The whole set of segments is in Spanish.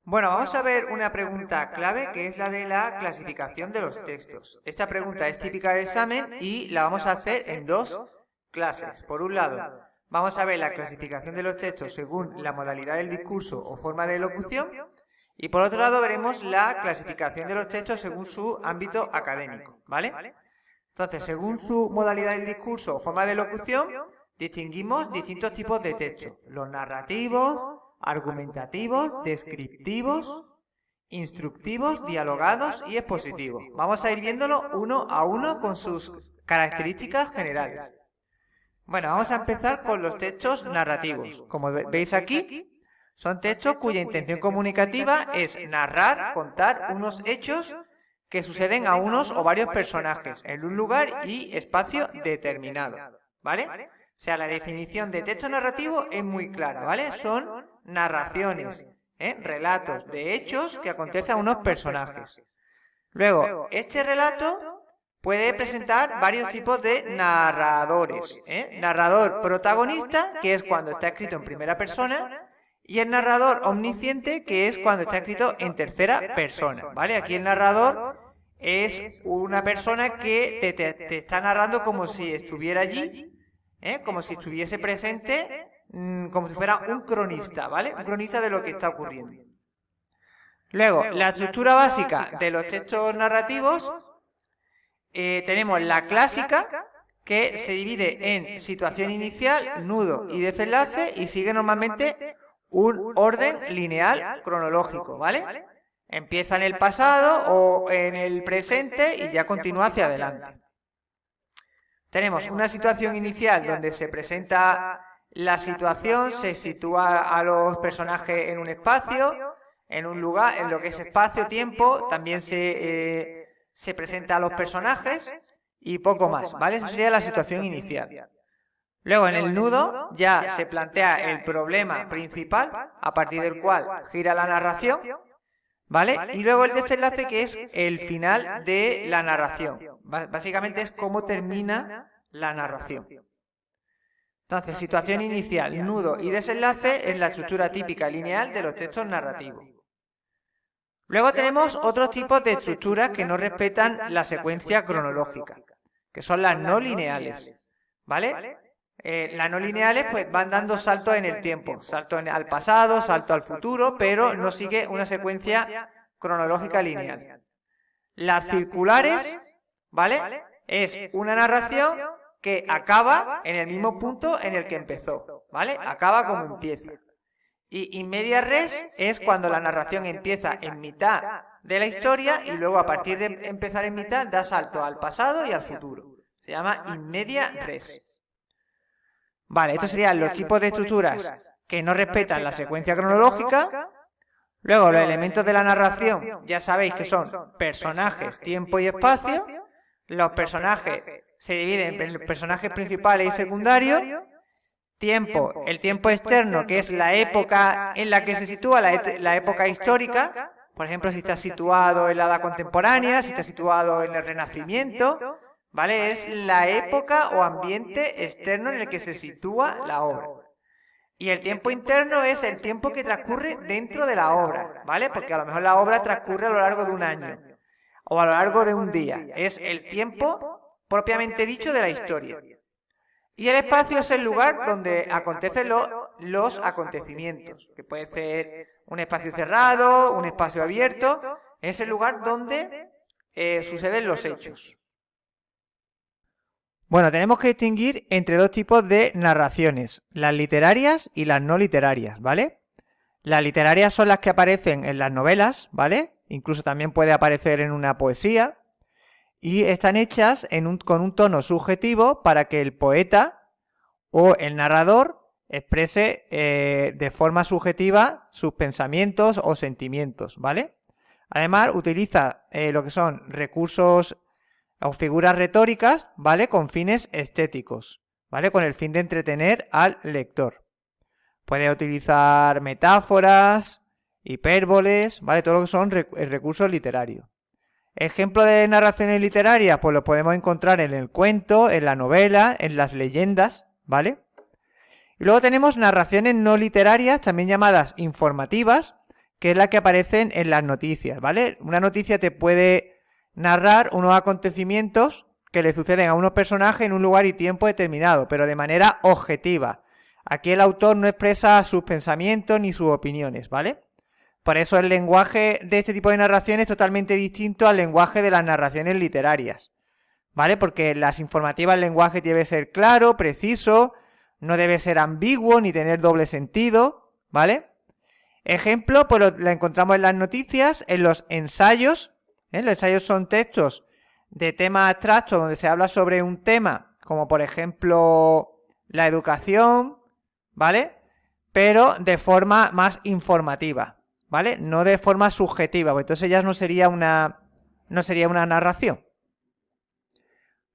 Bueno, vamos a ver una pregunta clave que es la de la clasificación de los textos. Esta pregunta es típica de examen y la vamos a hacer en dos clases. Por un lado, vamos a ver la clasificación de los textos según la modalidad del discurso o forma de locución. Y por otro lado veremos la clasificación de los textos según su ámbito académico, ¿vale? Entonces, según su modalidad del discurso o forma de locución, distinguimos distintos tipos de textos. Los narrativos, argumentativos, descriptivos, instructivos, dialogados y expositivos. Vamos a ir viéndolo uno a uno con sus características generales. Bueno, vamos a empezar con los textos narrativos. Como veis aquí, son textos cuya intención comunicativa es narrar, contar unos hechos que suceden a unos o varios personajes en un lugar y espacio determinado, ¿vale? O sea, la definición de texto narrativo es muy clara, ¿vale? Son narraciones, relatos de hechos que acontecen a unos personajes. Luego, este relato puede presentar varios tipos de narradores, narrador protagonista, que es cuando está escrito en primera persona, y el narrador omnisciente, que es cuando está escrito en tercera persona, ¿vale? Aquí el narrador es una persona que te está narrando como si estuviera allí, como si estuviese presente, como si fuera un cronista, ¿vale? Un cronista de lo que está ocurriendo. Luego, la estructura básica de los textos narrativos, tenemos la clásica, que se divide en situación inicial, nudo y desenlace, y sigue normalmente un orden lineal cronológico, ¿vale? Empieza en el pasado o en el presente y ya continúa hacia adelante. Tenemos una situación inicial donde se presenta la situación, se sitúa a los personajes en un espacio, en un lugar, en lo que es espacio-tiempo, también se presenta a los personajes y poco más, ¿vale? Esa sería la situación inicial. Luego, en el nudo, ya se plantea el problema principal, a partir del cual gira la narración, ¿vale? Y luego el desenlace, que es el final de la narración. Básicamente es cómo termina la narración. Entonces, situación inicial, nudo y desenlace es la estructura típica lineal de los textos narrativos. Luego tenemos otros tipos de estructuras que no respetan la secuencia cronológica, que son las no lineales, ¿vale? Las no lineales pues van dando saltos en el tiempo, salto al pasado, salto al futuro, pero no sigue una secuencia cronológica lineal. Las circulares, ¿vale? Es una narración que acaba en el mismo punto en el que empezó, ¿vale? Acaba como empieza. Y in media res es cuando la narración empieza en mitad de la historia y luego a partir de empezar en mitad da salto al pasado y al futuro. Se llama in media res. Vale, estos serían los tipos de estructuras que no respetan la secuencia cronológica. Luego, los elementos de la narración, ya sabéis que son personajes, tiempo y espacio. Los personajes se dividen en personajes principales y secundarios. Tiempo, el tiempo externo, que es la época en la que se sitúa, la época histórica. Por ejemplo, si está situado en la Edad Contemporánea, si está situado en el Renacimiento, ¿vale? Es la época o ambiente externo en el que se sitúa la obra. Y el tiempo interno es el tiempo que transcurre dentro de la obra, ¿vale? Porque a lo mejor la obra transcurre a lo largo de un año o a lo largo de un día. Es el tiempo propiamente dicho de la historia. Y el espacio es el lugar donde acontecen los acontecimientos, que puede ser un espacio cerrado, un espacio abierto. Es el lugar donde suceden los hechos. Bueno, tenemos que distinguir entre dos tipos de narraciones, las literarias y las no literarias, ¿vale? Las literarias son las que aparecen en las novelas, ¿vale? Incluso también puede aparecer en una poesía, y están hechas con un tono subjetivo para que el poeta o el narrador exprese de forma subjetiva sus pensamientos o sentimientos, ¿vale? Además, utiliza lo que son recursos o figuras retóricas, ¿vale? Con fines estéticos, ¿vale? Con el fin de entretener al lector. Puede utilizar metáforas, hipérboles, ¿vale? Todo lo que son recursos literarios. Ejemplo de narraciones literarias, pues lo podemos encontrar en el cuento, en la novela, en las leyendas, ¿vale? Y luego tenemos narraciones no literarias, también llamadas informativas, que es la que aparecen en las noticias, ¿vale? Una noticia te puede narrar unos acontecimientos que le suceden a unos personajes en un lugar y tiempo determinado, pero de manera objetiva. Aquí el autor no expresa sus pensamientos ni sus opiniones, ¿vale? Por eso el lenguaje de este tipo de narración es totalmente distinto al lenguaje de las narraciones literarias, ¿vale? Porque en las informativas el lenguaje debe ser claro, preciso, no debe ser ambiguo ni tener doble sentido, ¿vale? Ejemplo, pues lo encontramos en las noticias, en los ensayos. Los ensayos son textos de temas abstractos donde se habla sobre un tema, como por ejemplo la educación, ¿vale? Pero de forma más informativa, ¿vale? No de forma subjetiva, pues entonces ya no sería una narración.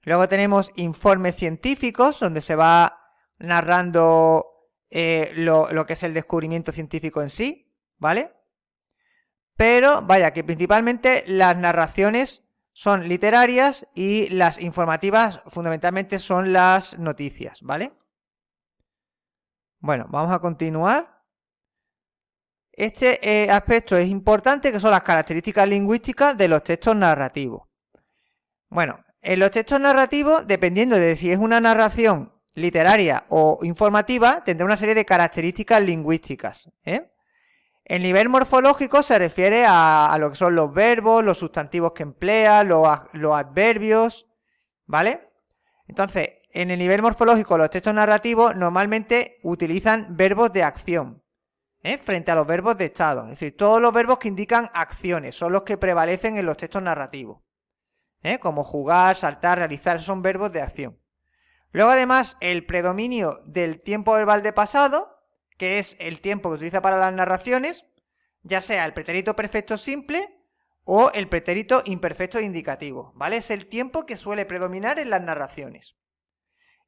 Luego tenemos informes científicos, donde se va narrando lo que es el descubrimiento científico en sí, ¿vale? Pero, vaya, que principalmente las narraciones son literarias y las informativas fundamentalmente son las noticias, ¿vale? Bueno, vamos a continuar. Este aspecto es importante, que son las características lingüísticas de los textos narrativos. Bueno, en los textos narrativos, dependiendo de si es una narración literaria o informativa, tendrá una serie de características lingüísticas, El nivel morfológico se refiere a lo que son los verbos, los sustantivos que emplea, los adverbios, ¿vale? Entonces, en el nivel morfológico, los textos narrativos normalmente utilizan verbos de acción, frente a los verbos de estado. Es decir, todos los verbos que indican acciones son los que prevalecen en los textos narrativos, como jugar, saltar, realizar, son verbos de acción. Luego, además, el predominio del tiempo verbal de pasado, que es el tiempo que se utiliza para las narraciones, ya sea el pretérito perfecto simple o el pretérito imperfecto indicativo, ¿vale? Es el tiempo que suele predominar en las narraciones.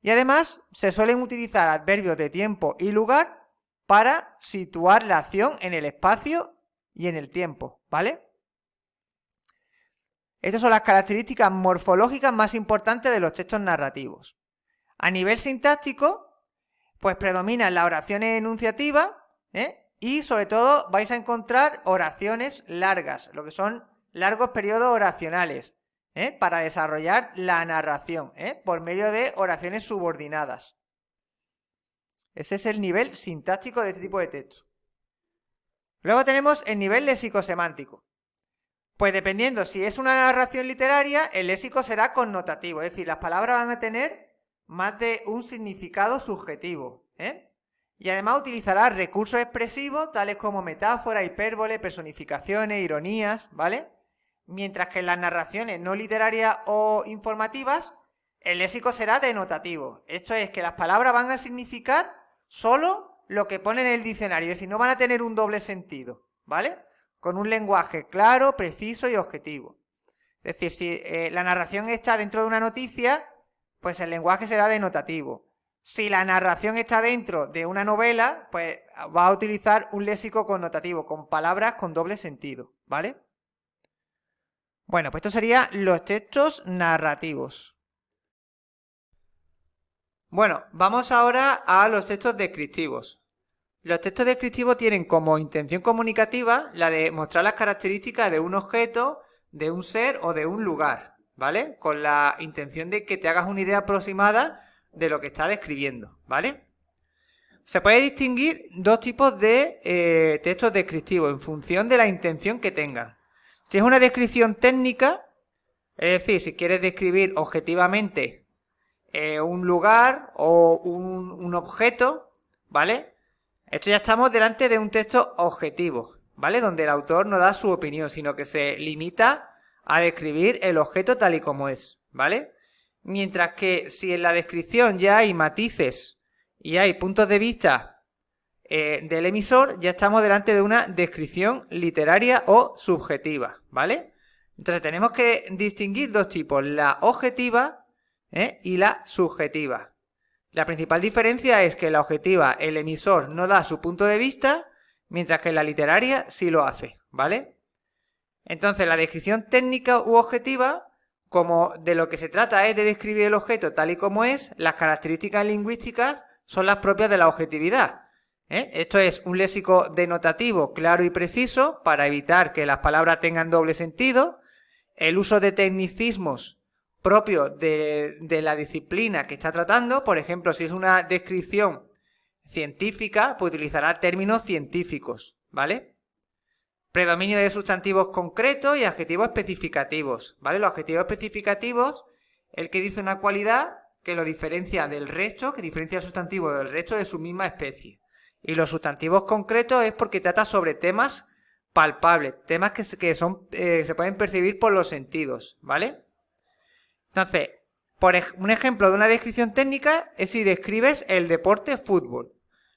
Y además, se suelen utilizar adverbios de tiempo y lugar para situar la acción en el espacio y en el tiempo, ¿vale? Estas son las características morfológicas más importantes de los textos narrativos. A nivel sintáctico, pues predominan las oraciones enunciativas, y sobre todo vais a encontrar oraciones largas, lo que son largos periodos oracionales, para desarrollar la narración, por medio de oraciones subordinadas. Ese es el nivel sintáctico de este tipo de texto. Luego tenemos el nivel léxico-semántico. Pues dependiendo si es una narración literaria, el léxico será connotativo, es decir, las palabras van a tener más de un significado subjetivo, Y además utilizará recursos expresivos tales como metáforas, hipérbole, personificaciones, ironías, ¿vale? Mientras que en las narraciones no literarias o informativas, el léxico será denotativo. Esto es que las palabras van a significar solo lo que pone en el diccionario, es decir, no van a tener un doble sentido, ¿vale? Con un lenguaje claro, preciso y objetivo. Es decir, si la narración está dentro de una noticia, pues el lenguaje será denotativo. Si la narración está dentro de una novela, pues va a utilizar un léxico connotativo, con palabras con doble sentido, ¿vale? Bueno, pues esto serían los textos narrativos. Bueno, vamos ahora a los textos descriptivos. Los textos descriptivos tienen como intención comunicativa la de mostrar las características de un objeto, de un ser o de un lugar, ¿vale? Con la intención de que te hagas una idea aproximada de lo que está describiendo, ¿vale? Se puede distinguir dos tipos de textos descriptivos en función de la intención que tengan. Si es una descripción técnica, es decir, si quieres describir objetivamente un lugar o un objeto, ¿vale? Esto ya estamos delante de un texto objetivo, ¿vale? Donde el autor no da su opinión, sino que se limita a describir el objeto tal y como es, ¿vale? Mientras que si en la descripción ya hay matices y hay puntos de vista del emisor, ya estamos delante de una descripción literaria o subjetiva, ¿vale? Entonces tenemos que distinguir dos tipos, la objetiva y la subjetiva. La principal diferencia es que en la objetiva el emisor no da su punto de vista, mientras que en la literaria sí lo hace, ¿vale? Entonces la descripción técnica u objetiva, como de lo que se trata es de describir el objeto tal y como es, las características lingüísticas son las propias de la objetividad. Esto es un léxico denotativo claro y preciso para evitar que las palabras tengan doble sentido. El uso de tecnicismos propios de la disciplina que está tratando. Por ejemplo, si es una descripción científica, pues utilizará términos científicos, ¿vale? Predominio de sustantivos concretos y adjetivos especificativos, ¿vale? Los adjetivos especificativos, el que dice una cualidad que lo diferencia del resto, que diferencia el sustantivo del resto de su misma especie. Y los sustantivos concretos es porque trata sobre temas palpables, temas que se pueden percibir por los sentidos, ¿vale? Entonces, un ejemplo de una descripción técnica es si describes el deporte fútbol.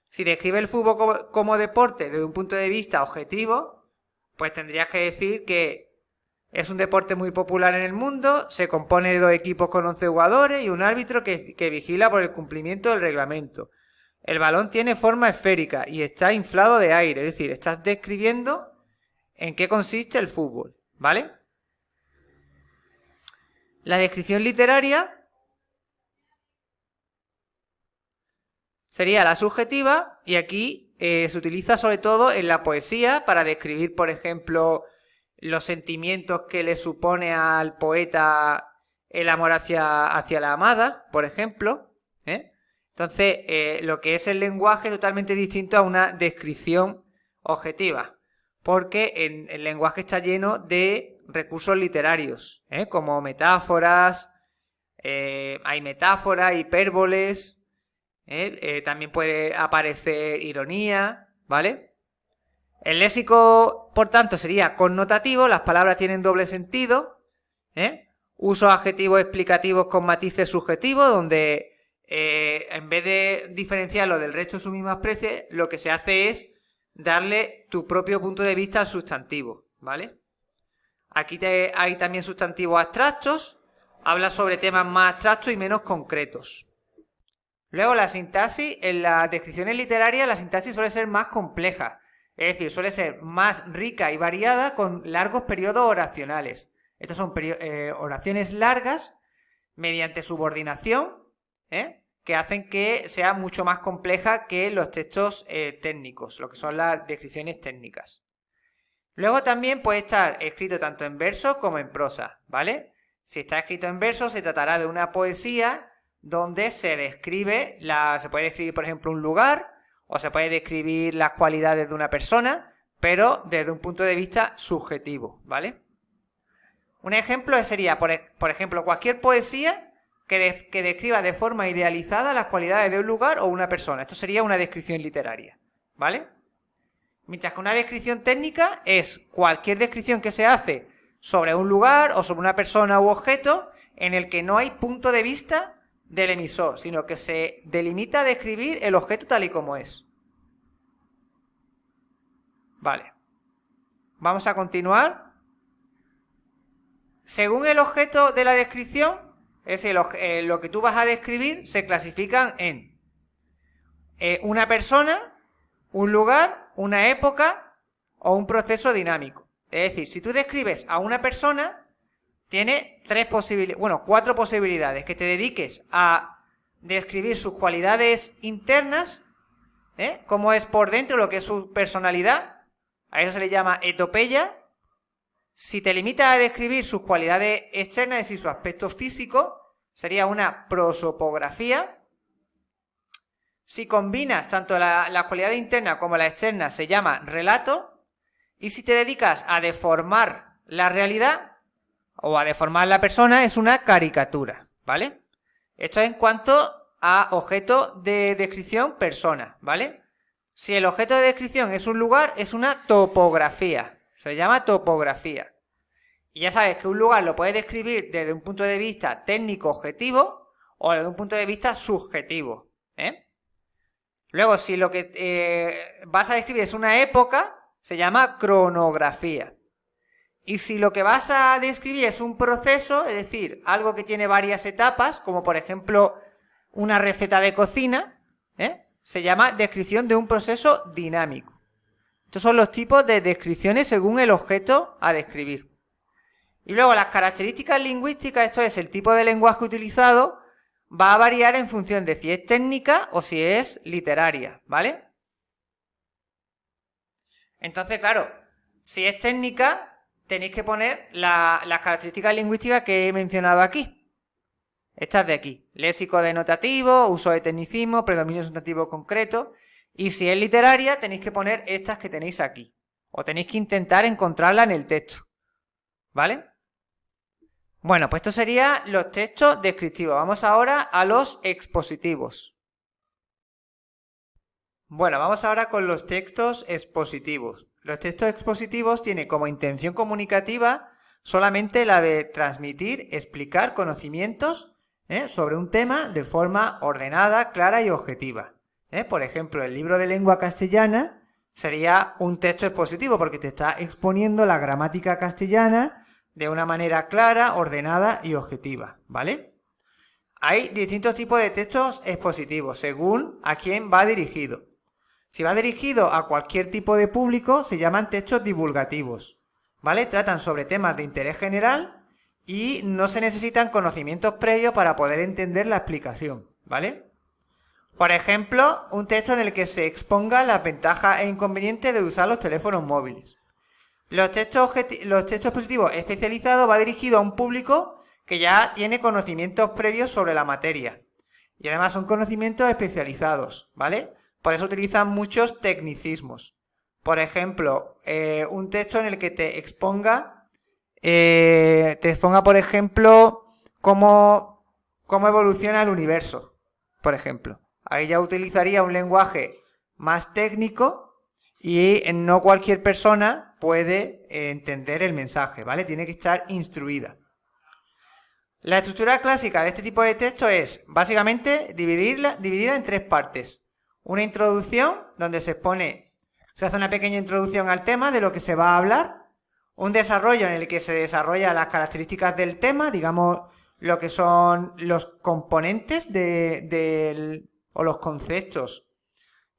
Si describes el fútbol como deporte desde un punto de vista objetivo, pues tendrías que decir que es un deporte muy popular en el mundo, se compone de 2 equipos con 11 jugadores y un árbitro que vigila por el cumplimiento del reglamento. El balón tiene forma esférica y está inflado de aire, es decir, estás describiendo en qué consiste el fútbol, ¿vale? La descripción literaria sería la subjetiva y aquí se utiliza sobre todo en la poesía para describir, por ejemplo, los sentimientos que le supone al poeta el amor hacia la amada, por ejemplo, Entonces, lo que es el lenguaje es totalmente distinto a una descripción objetiva, porque el lenguaje está lleno de recursos literarios, como metáforas, hay metáforas, hipérboles, también puede aparecer ironía, ¿vale? El léxico, por tanto, sería connotativo, las palabras tienen doble sentido, uso adjetivos explicativos con matices subjetivos, donde en vez de diferenciarlo del resto de su misma especie, lo que se hace es darle tu propio punto de vista al sustantivo, ¿vale? Aquí hay también sustantivos abstractos, habla sobre temas más abstractos y menos concretos. Luego la sintaxis, en las descripciones literarias la sintaxis suele ser más compleja, es decir, suele ser más rica y variada con largos periodos oracionales. Estas son oraciones largas mediante subordinación, que hacen que sea mucho más compleja que los textos técnicos, lo que son las descripciones técnicas. Luego también puede estar escrito tanto en verso como en prosa, ¿vale? Si está escrito en verso se tratará de una poesía donde se describe, se puede describir por ejemplo un lugar o se puede describir las cualidades de una persona, pero desde un punto de vista subjetivo, ¿vale? Un ejemplo sería, por ejemplo, cualquier poesía que describa de forma idealizada las cualidades de un lugar o una persona. Esto sería una descripción literaria, ¿vale? Mientras que una descripción técnica es cualquier descripción que se hace sobre un lugar o sobre una persona u objeto en el que no hay punto de vista del emisor, sino que se delimita a describir el objeto tal y como es. Vale. Vamos a continuar. Según el objeto de la descripción, es decir, lo que tú vas a describir se clasifican en una persona, un lugar, una época o un proceso dinámico. Es decir, si tú describes a una persona, tiene 4 posibilidades. Que te dediques a describir sus cualidades internas, cómo es por dentro, lo que es su personalidad. A eso se le llama etopeya. Si te limitas a describir sus cualidades externas, es decir, su aspecto físico, sería una prosopografía. Si combinas tanto la cualidad interna como la externa, se llama relato. Y si te dedicas a deformar la realidad o a deformar la persona, es una caricatura, ¿vale? Esto es en cuanto a objeto de descripción, persona, ¿vale? Si el objeto de descripción es un lugar, es una topografía. Se llama topografía. Y ya sabes que un lugar lo puedes describir desde un punto de vista técnico objetivo o desde un punto de vista subjetivo, Luego, si lo que vas a describir es una época, se llama cronografía. Y si lo que vas a describir es un proceso, es decir, algo que tiene varias etapas, como por ejemplo una receta de cocina, se llama descripción de un proceso dinámico. Estos son los tipos de descripciones según el objeto a describir. Y luego las características lingüísticas, esto es el tipo de lenguaje utilizado, va a variar en función de si es técnica o si es literaria, ¿vale? Entonces, claro, si es técnica, tenéis que poner las características lingüísticas que he mencionado aquí. Estas de aquí. Léxico denotativo, uso de tecnicismo, predominio sustantivo concreto. Y si es literaria, tenéis que poner estas que tenéis aquí. O tenéis que intentar encontrarla en el texto. ¿Vale? Bueno, pues esto serían los textos descriptivos. Vamos ahora a los expositivos. Bueno, vamos ahora con los textos expositivos. Los textos expositivos tienen como intención comunicativa solamente la de transmitir, explicar conocimientos sobre un tema de forma ordenada, clara y objetiva. Por ejemplo, el libro de lengua castellana sería un texto expositivo porque te está exponiendo la gramática castellana de una manera clara, ordenada y objetiva, ¿vale? Hay distintos tipos de textos expositivos según a quién va dirigido. Si va dirigido a cualquier tipo de público, se llaman textos divulgativos, ¿vale? Tratan sobre temas de interés general y no se necesitan conocimientos previos para poder entender la explicación, ¿vale? Por ejemplo, un texto en el que se exponga las ventajas e inconvenientes de usar los teléfonos móviles. Los textos expositivos especializados va dirigido a un público que ya tiene conocimientos previos sobre la materia. Y además son conocimientos especializados, ¿vale? Por eso utilizan muchos tecnicismos. Por ejemplo, un texto en el que te exponga, por ejemplo, cómo evoluciona el universo, por ejemplo. Ahí ya utilizaría un lenguaje más técnico y no cualquier persona puede entender el mensaje, ¿vale? Tiene que estar instruida. La estructura clásica de este tipo de texto es, básicamente, dividida en tres partes. Una introducción, donde se hace una pequeña introducción al tema de lo que se va a hablar. Un desarrollo en el que se desarrollan las características del tema, digamos, lo que son los componentes o los conceptos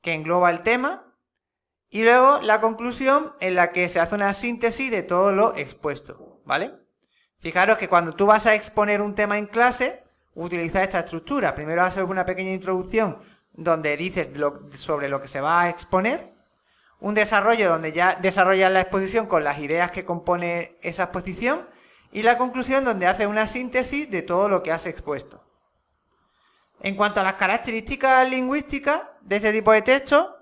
que engloba el tema. Y luego la conclusión en la que se hace una síntesis de todo lo expuesto, ¿vale? Fijaros que cuando tú vas a exponer un tema en clase, utiliza esta estructura. Primero haces una pequeña introducción donde dices sobre lo que se va a exponer, un desarrollo donde ya desarrollas la exposición con las ideas que compone esa exposición y la conclusión donde haces una síntesis de todo lo que has expuesto. En cuanto a las características lingüísticas de este tipo de texto,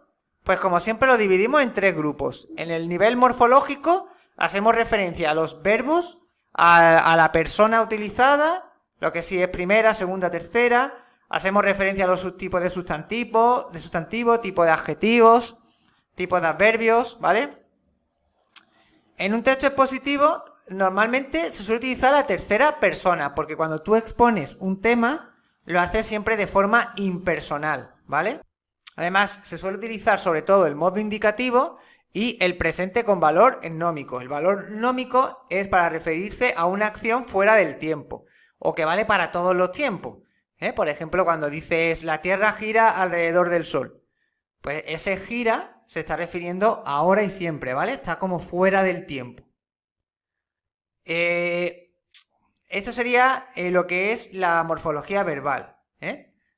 pues como siempre lo dividimos en tres grupos. En el nivel morfológico hacemos referencia a los verbos, a la persona utilizada, lo que sí es primera, segunda, tercera. Hacemos referencia a los subtipos de sustantivo, tipo de adjetivos, tipo de adverbios, ¿vale? En un texto expositivo, normalmente se suele utilizar la tercera persona, porque cuando tú expones un tema, lo haces siempre de forma impersonal, ¿vale? Además, se suele utilizar sobre todo el modo indicativo y el presente con valor gnómico. El valor gnómico es para referirse a una acción fuera del tiempo, o que vale para todos los tiempos. Por ejemplo, cuando dices la Tierra gira alrededor del Sol, pues ese gira se está refiriendo a ahora y siempre, ¿vale? Está como fuera del tiempo. Esto sería lo que es la morfología verbal,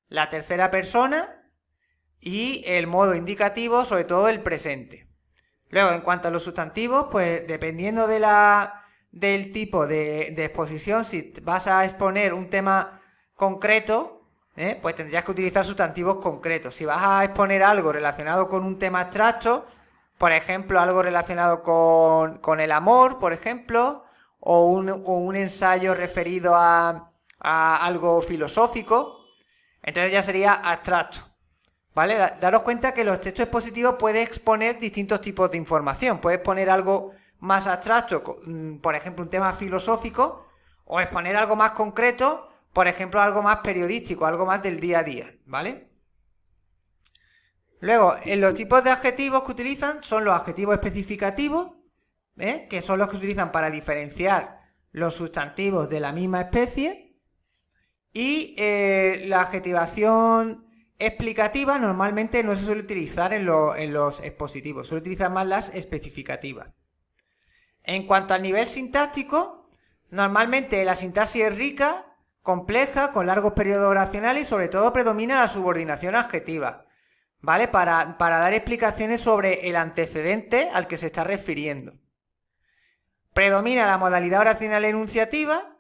la tercera persona y el modo indicativo, sobre todo el presente. Luego, en cuanto a los sustantivos, pues dependiendo del tipo de exposición, si vas a exponer un tema concreto, pues tendrías que utilizar sustantivos concretos. Si vas a exponer algo relacionado con un tema abstracto, por ejemplo, algo relacionado con el amor, por ejemplo, o un ensayo referido a algo filosófico, entonces ya sería abstracto, ¿vale? Daros cuenta que los textos expositivos pueden exponer distintos tipos de información. Puedes poner algo más abstracto, por ejemplo, un tema filosófico, o exponer algo más concreto, por ejemplo, algo más periodístico, algo más del día a día, ¿vale? Luego, en los tipos de adjetivos que utilizan son los adjetivos especificativos, que son los que se utilizan para diferenciar los sustantivos de la misma especie, y la adjetivación explicativa normalmente no se suele utilizar en los expositivos, se suele utilizar más las especificativas. En cuanto al nivel sintáctico, normalmente la sintaxis es rica, compleja, con largos periodos oracionales y sobre todo predomina la subordinación adjetiva, ¿vale? Para dar explicaciones sobre el antecedente al que se está refiriendo. Predomina la modalidad oracional enunciativa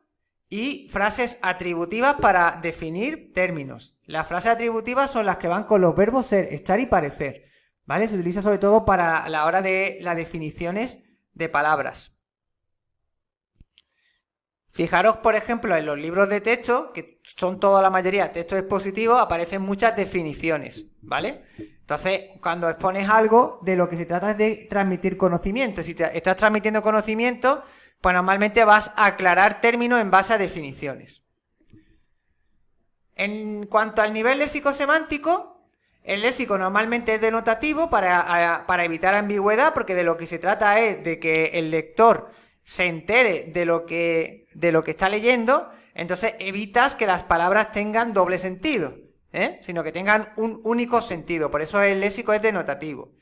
y frases atributivas para definir términos. Las frases atributivas son las que van con los verbos ser, estar y parecer, ¿vale? Se utiliza sobre todo para la hora de las definiciones de palabras. Fijaros, por ejemplo, en los libros de texto, que son toda la mayoría textos expositivos, aparecen muchas definiciones, ¿vale? Entonces, cuando expones algo, de lo que se trata es de transmitir conocimiento. Si estás transmitiendo conocimiento, pues normalmente vas a aclarar términos en base a definiciones. En cuanto al nivel léxico-semántico, el léxico normalmente es denotativo para evitar ambigüedad, porque de lo que se trata es de que el lector se entere de lo que está leyendo, entonces evitas que las palabras tengan doble sentido, sino que tengan un único sentido. Por eso el léxico es denotativo.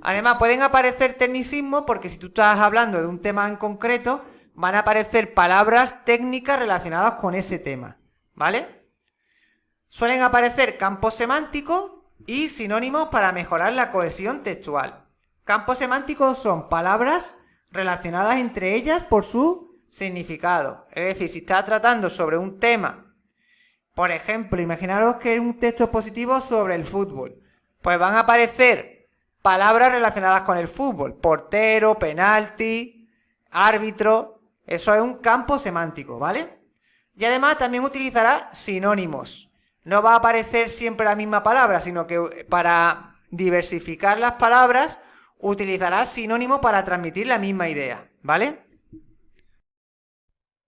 Además, pueden aparecer tecnicismos porque si tú estás hablando de un tema en concreto, van a aparecer palabras técnicas relacionadas con ese tema, ¿vale? Suelen aparecer campos semánticos y sinónimos para mejorar la cohesión textual. Campos semánticos son palabras relacionadas entre ellas por su significado. Es decir, si está tratando sobre un tema, por ejemplo, imaginaros que es un texto expositivo sobre el fútbol, pues van a aparecer palabras relacionadas con el fútbol: portero, penalti, árbitro. Eso es un campo semántico, ¿vale? Y además también utilizará sinónimos. No va a aparecer siempre la misma palabra, sino que para diversificar las palabras utilizará sinónimos para transmitir la misma idea, ¿vale?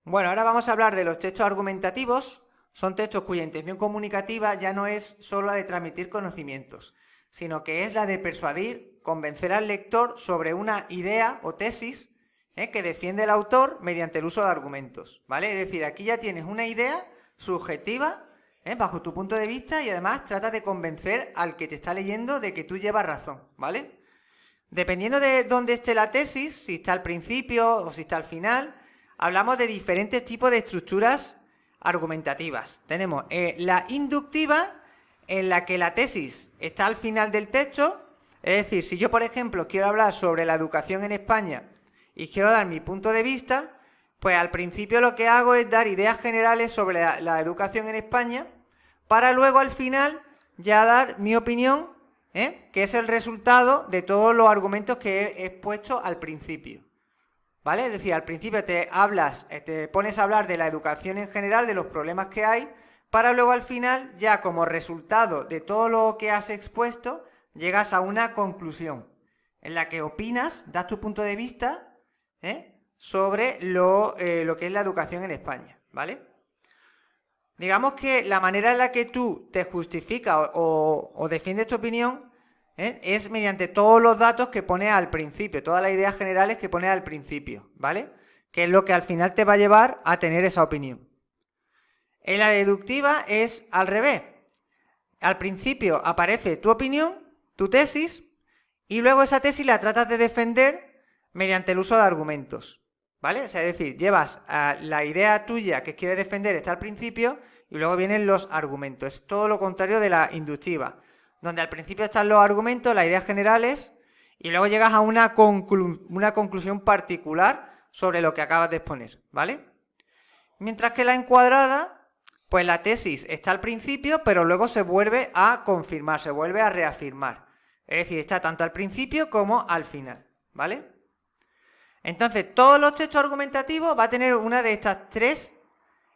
Bueno, ahora vamos a hablar de los textos argumentativos. Son textos cuya intención comunicativa ya no es solo la de transmitir conocimientos, sino que es la de persuadir, convencer al lector sobre una idea o tesis que defiende el autor mediante el uso de argumentos, ¿vale? Es decir, aquí ya tienes una idea subjetiva bajo tu punto de vista y además trata de convencer al que te está leyendo de que tú llevas razón, ¿vale? Dependiendo de dónde esté la tesis, si está al principio o si está al final, hablamos de diferentes tipos de estructuras argumentativas. Tenemos la inductiva, en la que la tesis está al final del texto. Es decir, si yo, por ejemplo, quiero hablar sobre la educación en España y quiero dar mi punto de vista, pues al principio lo que hago es dar ideas generales sobre la educación en España, para luego al final ya dar mi opinión, que es el resultado de todos los argumentos que he expuesto al principio, ¿vale? Es decir, al principio te pones a hablar de la educación en general, de los problemas que hay, para luego al final, ya como resultado de todo lo que has expuesto, llegas a una conclusión en la que opinas, das tu punto de vista sobre lo que es la educación en España, ¿vale? Digamos que la manera en la que tú te justificas o defiendes tu opinión es mediante todos los datos que pones al principio, todas las ideas generales que pones al principio, ¿vale? Que es lo que al final te va a llevar a tener esa opinión. En la deductiva es al revés. Al principio aparece tu opinión, tu tesis, y luego esa tesis la tratas de defender mediante el uso de argumentos, ¿vale? O sea, es decir, llevas a la idea tuya que quieres defender, está al principio, y luego vienen los argumentos. Es todo lo contrario de la inductiva, donde al principio están los argumentos, las ideas generales, y luego llegas a una conclusión particular sobre lo que acabas de exponer, ¿vale? Mientras que la encuadrada, pues la tesis está al principio, pero luego se vuelve a confirmar, se vuelve a reafirmar. Es decir, está tanto al principio como al final, ¿vale? Entonces, todos los textos argumentativos va a tener una de estas tres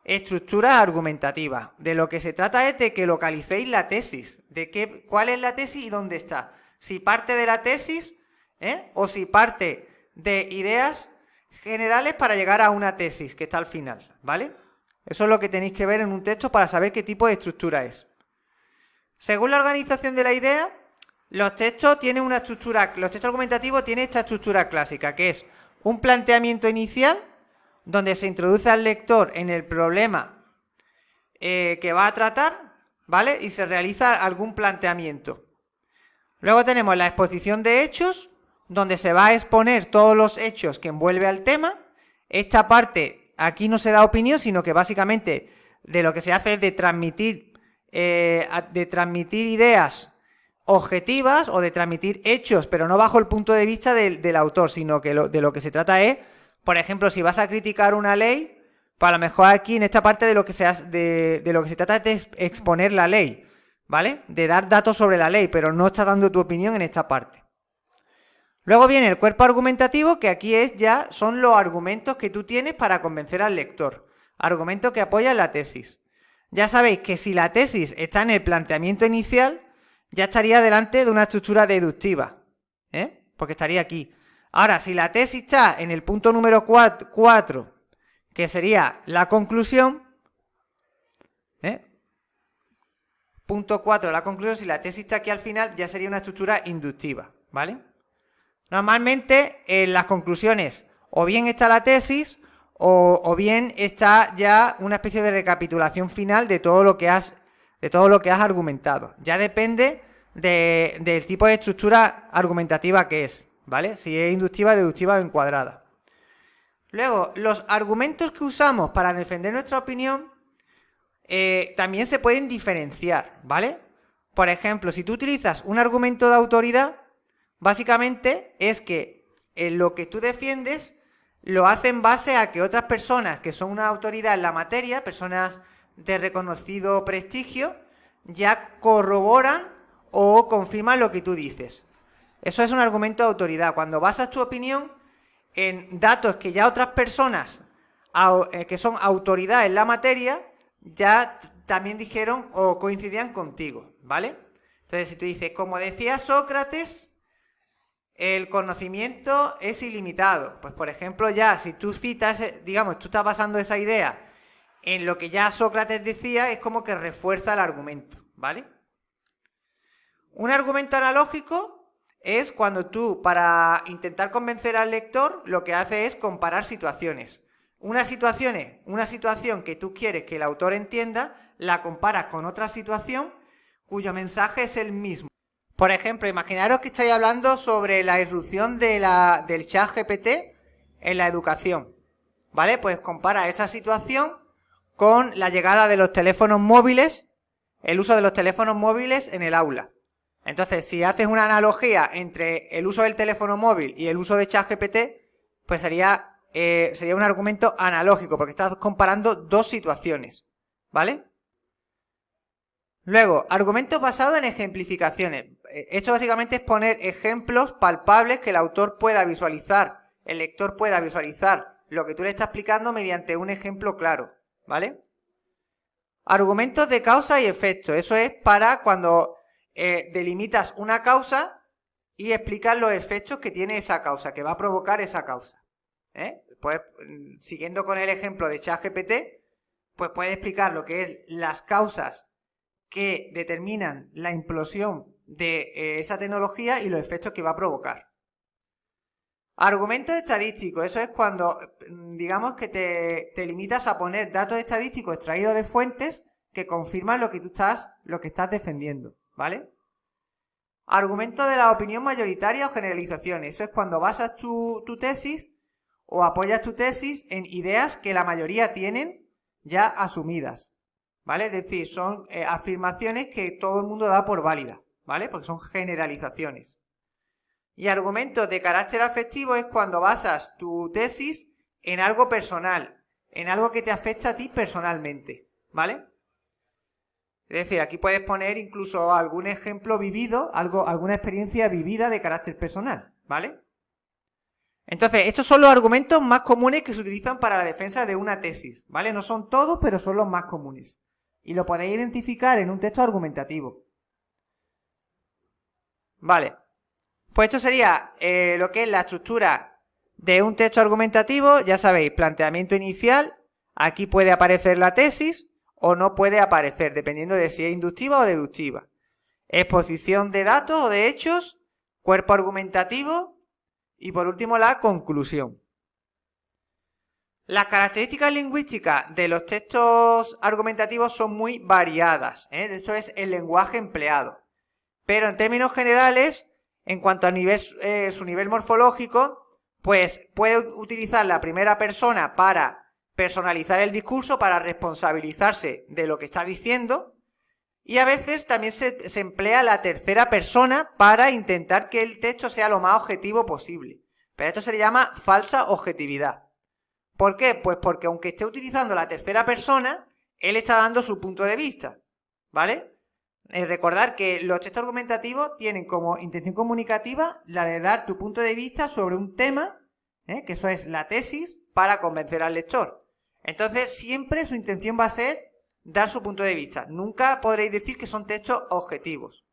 estructuras argumentativas. De lo que se trata es de que localicéis la tesis, de cuál es la tesis y dónde está. Si parte de la tesis, o si parte de ideas generales para llegar a una tesis que está al final, ¿vale? Eso es lo que tenéis que ver en un texto para saber qué tipo de estructura es. Según la organización de la idea, los textos argumentativos tienen esta estructura clásica, que es un planteamiento inicial, donde se introduce al lector en el problema que va a tratar, ¿vale? Y se realiza algún planteamiento. Luego tenemos la exposición de hechos, donde se va a exponer todos los hechos que envuelve al tema. Esta parte aquí no se da opinión, sino que básicamente de lo que se hace es de transmitir ideas objetivas o de transmitir hechos, pero no bajo el punto de vista del autor, sino que de lo que se trata es, por ejemplo, si vas a criticar una ley, pues a lo mejor aquí en esta parte de lo que se trata es de exponer la ley, ¿vale? De dar datos sobre la ley, pero no estás dando tu opinión en esta parte. Luego viene el cuerpo argumentativo, que aquí son los argumentos que tú tienes para convencer al lector. Argumentos que apoyan la tesis. Ya sabéis que si la tesis está en el planteamiento inicial, ya estaría delante de una estructura deductiva, porque estaría aquí. Ahora, si la tesis está en el punto número 4, que sería la conclusión, punto 4, la conclusión, si la tesis está aquí al final, ya sería una estructura inductiva, ¿vale? Normalmente en las conclusiones o bien está la tesis o bien está ya una especie de recapitulación final de todo lo que has argumentado. Ya depende del tipo de estructura argumentativa que es, ¿vale? Si es inductiva, deductiva o encuadrada. Luego, los argumentos que usamos para defender nuestra opinión también se pueden diferenciar, ¿vale? Por ejemplo, si tú utilizas un argumento de autoridad, básicamente es que lo que tú defiendes lo hace en base a que otras personas que son una autoridad en la materia, personas de reconocido prestigio, ya corroboran o confirman lo que tú dices. Eso es un argumento de autoridad. Cuando basas tu opinión en datos que ya otras personas que son autoridad en la materia ya también dijeron o coincidían contigo, ¿vale? Entonces, si tú dices, como decía Sócrates, el conocimiento es ilimitado. Pues, por ejemplo, ya si tú citas, digamos, tú estás basando esa idea en lo que ya Sócrates decía, es como que refuerza el argumento, ¿vale? Un argumento analógico es cuando tú, para intentar convencer al lector, lo que haces es comparar situaciones. Una situación que tú quieres que el autor entienda, la comparas con otra situación cuyo mensaje es el mismo. Por ejemplo, imaginaros que estáis hablando sobre la irrupción del ChatGPT en la educación, ¿vale? Pues compara esa situación con la llegada de los teléfonos móviles, el uso de los teléfonos móviles en el aula. Entonces, si haces una analogía entre el uso del teléfono móvil y el uso de ChatGPT, pues sería un argumento analógico, porque estás comparando dos situaciones, ¿vale? Luego, argumentos basados en ejemplificaciones. Esto básicamente es poner ejemplos palpables que el autor pueda visualizar, el lector pueda visualizar lo que tú le estás explicando mediante un ejemplo claro, ¿vale? Argumentos de causa y efecto. Eso es para cuando delimitas una causa y explicas los efectos que tiene esa causa, que va a provocar esa causa. Pues, siguiendo con el ejemplo de ChatGPT, pues puedes explicar lo que es las causas que determinan la implosión de esa tecnología y los efectos que va a provocar. Argumentos estadísticos, eso es cuando, digamos que te limitas a poner datos estadísticos extraídos de fuentes que confirman lo que estás defendiendo, ¿vale? Argumentos de la opinión mayoritaria o generalizaciones, eso es cuando basas tu tesis o apoyas tu tesis en ideas que la mayoría tienen ya asumidas, ¿vale? Es decir, son afirmaciones que todo el mundo da por válidas, ¿vale? Porque son generalizaciones. Y argumentos de carácter afectivo es cuando basas tu tesis en algo personal, en algo que te afecta a ti personalmente, ¿vale? Es decir, aquí puedes poner incluso algún ejemplo vivido, alguna experiencia vivida de carácter personal, ¿vale? Entonces, estos son los argumentos más comunes que se utilizan para la defensa de una tesis, ¿vale? No son todos, pero son los más comunes. Y lo podéis identificar en un texto argumentativo. Vale. Pues esto sería lo que es la estructura de un texto argumentativo. Ya sabéis, planteamiento inicial. Aquí puede aparecer la tesis o no puede aparecer, dependiendo de si es inductiva o deductiva. Exposición de datos o de hechos. Cuerpo argumentativo. Y por último, la conclusión. Las características lingüísticas de los textos argumentativos son muy variadas. Esto es el lenguaje empleado. Pero en términos generales, en cuanto a su nivel morfológico, pues puede utilizar la primera persona para personalizar el discurso, para responsabilizarse de lo que está diciendo, Y a veces también se emplea la tercera persona para intentar que el texto sea lo más objetivo posible. Pero esto se le llama falsa objetividad. ¿Por qué? Pues porque aunque esté utilizando la tercera persona, él está dando su punto de vista, ¿vale? Recordar que los textos argumentativos tienen como intención comunicativa la de dar tu punto de vista sobre un tema, que eso es la tesis, para convencer al lector. Entonces, siempre su intención va a ser dar su punto de vista. Nunca podréis decir que son textos objetivos.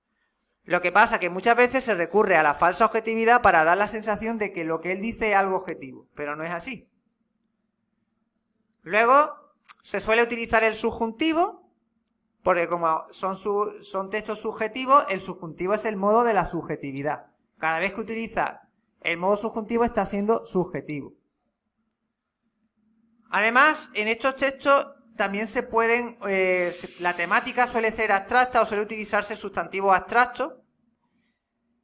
Lo que pasa es que muchas veces se recurre a la falsa objetividad para dar la sensación de que lo que él dice es algo objetivo, pero no es así. Luego, se suele utilizar el subjuntivo, porque como son textos subjetivos, el subjuntivo es el modo de la subjetividad. Cada vez que utiliza el modo subjuntivo está siendo subjetivo. Además, en estos textos también se pueden, la temática suele ser abstracta o suele utilizarse sustantivos abstractos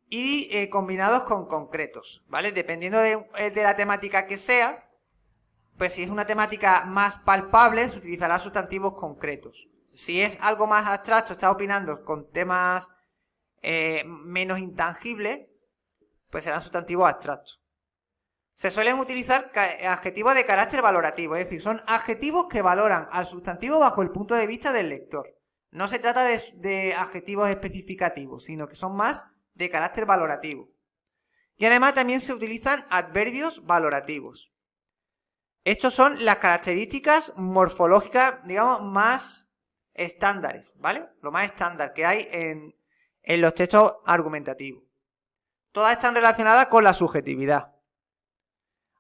y combinados con concretos, ¿vale? Dependiendo de la temática que sea, pues si es una temática más palpable, se utilizará sustantivos concretos. Si es algo más abstracto, está opinando con temas menos intangibles, pues serán sustantivos abstractos. Se suelen utilizar adjetivos de carácter valorativo, es decir, son adjetivos que valoran al sustantivo bajo el punto de vista del lector. No se trata de adjetivos especificativos, sino que son más de carácter valorativo. Y además también se utilizan adverbios valorativos. Estos son las características morfológicas, digamos, más estándares, ¿vale? Lo más estándar que hay en los textos argumentativos. Todas están relacionadas con la subjetividad.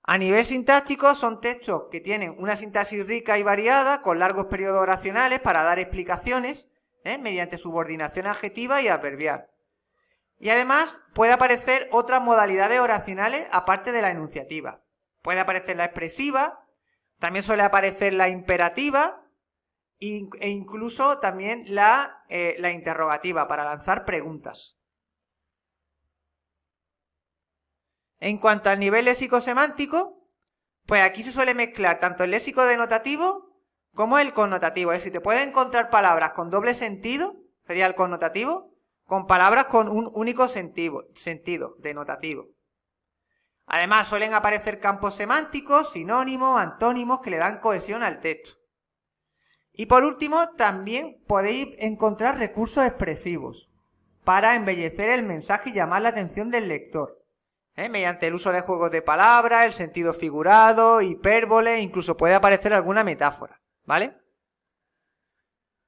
A nivel sintáctico son textos que tienen una sintaxis rica y variada, con largos periodos oracionales para dar explicaciones, mediante subordinación adjetiva y adverbial. Y además puede aparecer otras modalidades oracionales aparte de la enunciativa. Puede aparecer la expresiva, también suele aparecer la imperativa e incluso también la interrogativa para lanzar preguntas. En cuanto al nivel léxico-semántico, pues aquí se suele mezclar tanto el léxico denotativo como el connotativo. Es decir, te puedes encontrar palabras con doble sentido, sería el connotativo, con palabras con un único sentido, denotativo. Además, suelen aparecer campos semánticos, sinónimos, antónimos, que le dan cohesión al texto. Y por último, también podéis encontrar recursos expresivos para embellecer el mensaje y llamar la atención del lector. Mediante el uso de juegos de palabras, el sentido figurado, hipérbole, incluso puede aparecer alguna metáfora, ¿vale?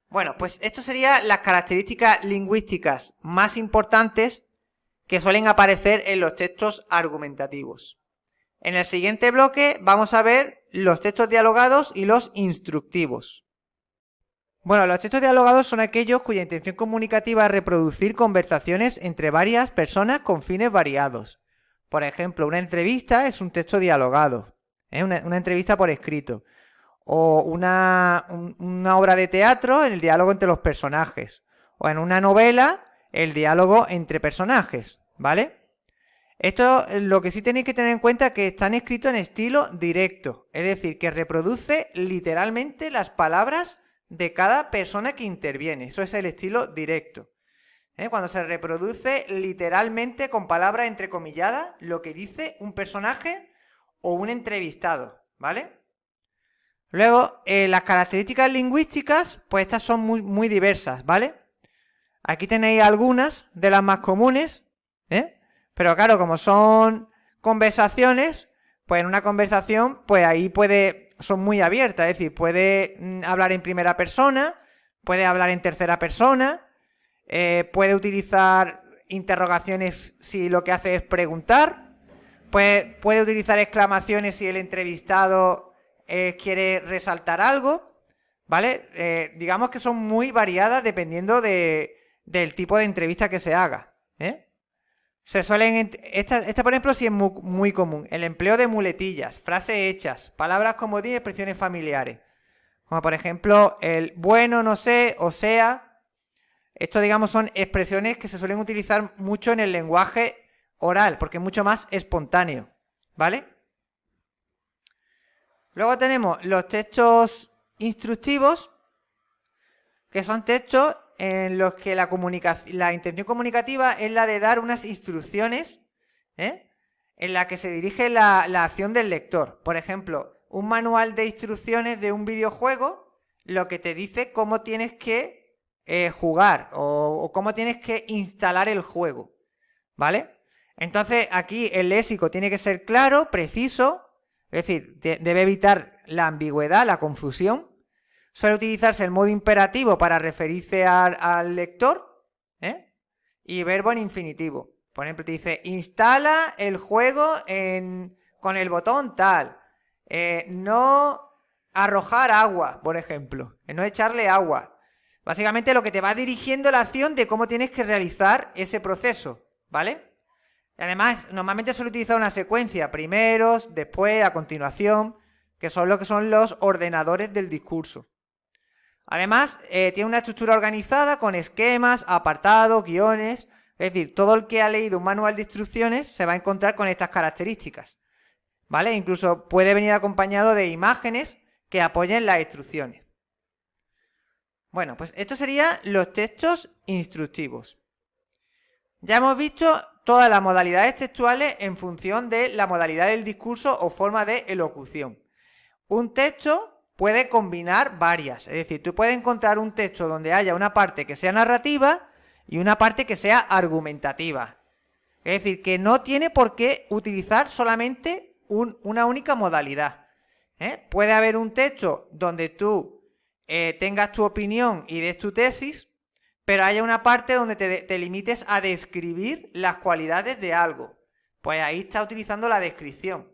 Bueno, pues esto serían las características lingüísticas más importantes que suelen aparecer en los textos argumentativos. En el siguiente bloque vamos a ver los textos dialogados y los instructivos. Bueno, los textos dialogados son aquellos cuya intención comunicativa es reproducir conversaciones entre varias personas con fines variados. Por ejemplo, una entrevista es un texto dialogado, una entrevista por escrito. O una obra de teatro, el diálogo entre los personajes. O en una novela, el diálogo entre personajes, ¿vale? Esto, lo que sí tenéis que tener en cuenta es que están escritos en estilo directo. Es decir, que reproduce literalmente las palabras de cada persona que interviene. Eso es el estilo directo. Cuando se reproduce literalmente con palabras entrecomilladas lo que dice un personaje o un entrevistado, ¿vale? Luego, las características lingüísticas, pues estas son muy diversas, ¿vale? Aquí tenéis algunas de las más comunes, pero claro, como son conversaciones, pues en una conversación, pues ahí son muy abiertas, es decir, puede hablar en primera persona, puede hablar en tercera persona, puede utilizar interrogaciones si lo que hace es preguntar, pues puede utilizar exclamaciones si el entrevistado quiere resaltar algo, ¿vale? Digamos que son muy variadas dependiendo del tipo de entrevista que se haga, Se suelen... Esta, por ejemplo, sí es muy común. El empleo de muletillas, frases hechas, palabras comodín y expresiones familiares. Como por ejemplo, el bueno, no sé, o sea... Esto, digamos, son expresiones que se suelen utilizar mucho en el lenguaje oral, porque es mucho más espontáneo, ¿vale? Luego tenemos los textos instructivos, que son textos en los que la intención comunicativa es la de dar unas instrucciones, en la que se dirige la acción del lector. Por ejemplo, un manual de instrucciones de un videojuego, lo que te dice cómo tienes que jugar o cómo tienes que instalar el juego, ¿vale? Entonces, aquí el léxico tiene que ser claro, preciso, es decir, debe evitar la ambigüedad, la confusión. Suele utilizarse el modo imperativo para referirse al lector, y verbo en infinitivo. Por ejemplo, te dice, instala el juego con el botón tal. No arrojar agua, por ejemplo. No echarle agua. Básicamente lo que te va dirigiendo la acción de cómo tienes que realizar ese proceso, ¿vale? Y además, normalmente suele utilizar una secuencia. Primeros, después, a continuación, que son lo que son los ordenadores del discurso. Además, tiene una estructura organizada con esquemas, apartados, guiones. Es decir, todo el que ha leído un manual de instrucciones se va a encontrar con estas características, ¿vale? Incluso puede venir acompañado de imágenes que apoyen las instrucciones. Bueno, pues estos serían los textos instructivos. Ya hemos visto todas las modalidades textuales en función de la modalidad del discurso o forma de elocución. Un texto puede combinar varias, es decir, tú puedes encontrar un texto donde haya una parte que sea narrativa y una parte que sea argumentativa. Es decir, que no tiene por qué utilizar solamente una única modalidad. Puede haber un texto donde tú tengas tu opinión y des tu tesis, pero haya una parte donde te limites a describir las cualidades de algo. Pues ahí está utilizando la descripción.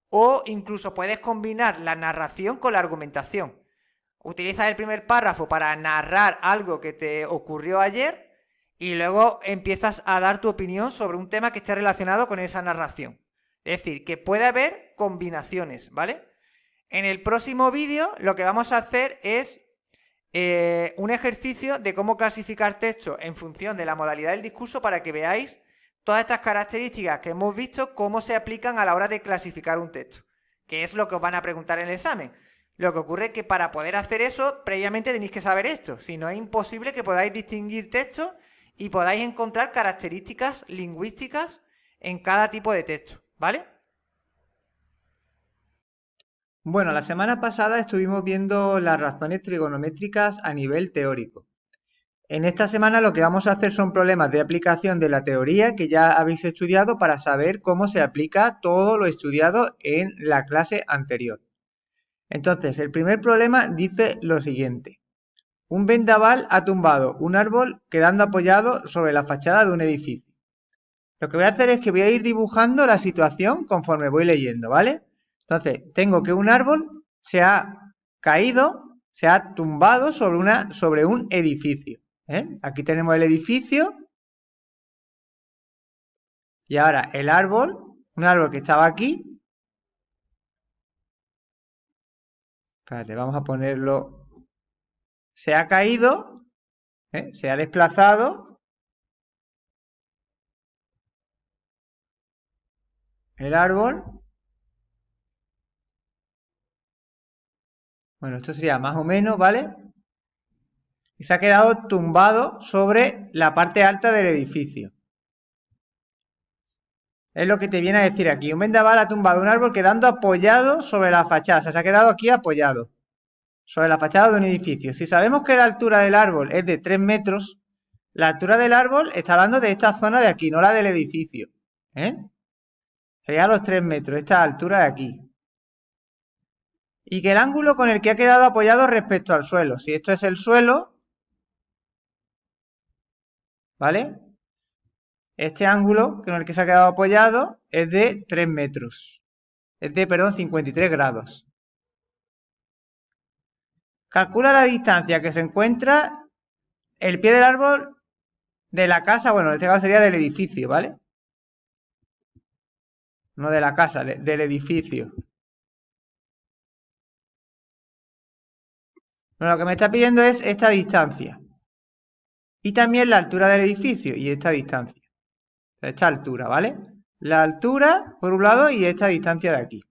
O incluso puedes combinar la narración con la argumentación. Utilizas el primer párrafo para narrar algo que te ocurrió ayer y luego empiezas a dar tu opinión sobre un tema que esté relacionado con esa narración. Es decir, que puede haber combinaciones, ¿vale? En el próximo vídeo lo que vamos a hacer es un ejercicio de cómo clasificar textos en función de la modalidad del discurso para que veáis todas estas características que hemos visto, cómo se aplican a la hora de clasificar un texto, que es lo que os van a preguntar en el examen. Lo que ocurre es que para poder hacer eso, previamente tenéis que saber esto, si no es imposible que podáis distinguir textos y podáis encontrar características lingüísticas en cada tipo de texto, ¿vale? Bueno, la semana pasada estuvimos viendo las razones trigonométricas a nivel teórico. En esta semana lo que vamos a hacer son problemas de aplicación de la teoría que ya habéis estudiado para saber cómo se aplica todo lo estudiado en la clase anterior. Entonces, el primer problema dice lo siguiente. Un vendaval ha tumbado un árbol quedando apoyado sobre la fachada de un edificio. Lo que voy a hacer es que voy a ir dibujando la situación conforme voy leyendo, ¿vale? Entonces, tengo que un árbol se ha caído, se ha tumbado sobre un edificio. Aquí tenemos el edificio y ahora el árbol, un árbol que estaba aquí. Espérate, vamos a ponerlo. Se ha caído, se ha desplazado el árbol. Bueno, esto sería más o menos, ¿vale? Y se ha quedado tumbado sobre la parte alta del edificio. Es lo que te viene a decir aquí. Un vendaval ha tumbado un árbol quedando apoyado sobre la fachada. O sea, se ha quedado aquí apoyado sobre la fachada de un edificio. Si sabemos que la altura del árbol es de 3 metros, la altura del árbol está hablando de esta zona de aquí, no la del edificio. Sería los 3 metros, esta altura de aquí. Y que el ángulo con el que ha quedado apoyado respecto al suelo. Si esto es el suelo, ¿vale? Este ángulo con el que se ha quedado apoyado es de 3 metros. Es de, perdón, 53 grados. Calcula la distancia que se encuentra el pie del árbol de la casa, bueno, en este caso sería del edificio, ¿vale? No de la casa, del edificio. Bueno, lo que me está pidiendo es esta distancia. Y también la altura del edificio y esta distancia. O sea, esta altura, ¿vale? La altura, por un lado, y esta distancia de aquí.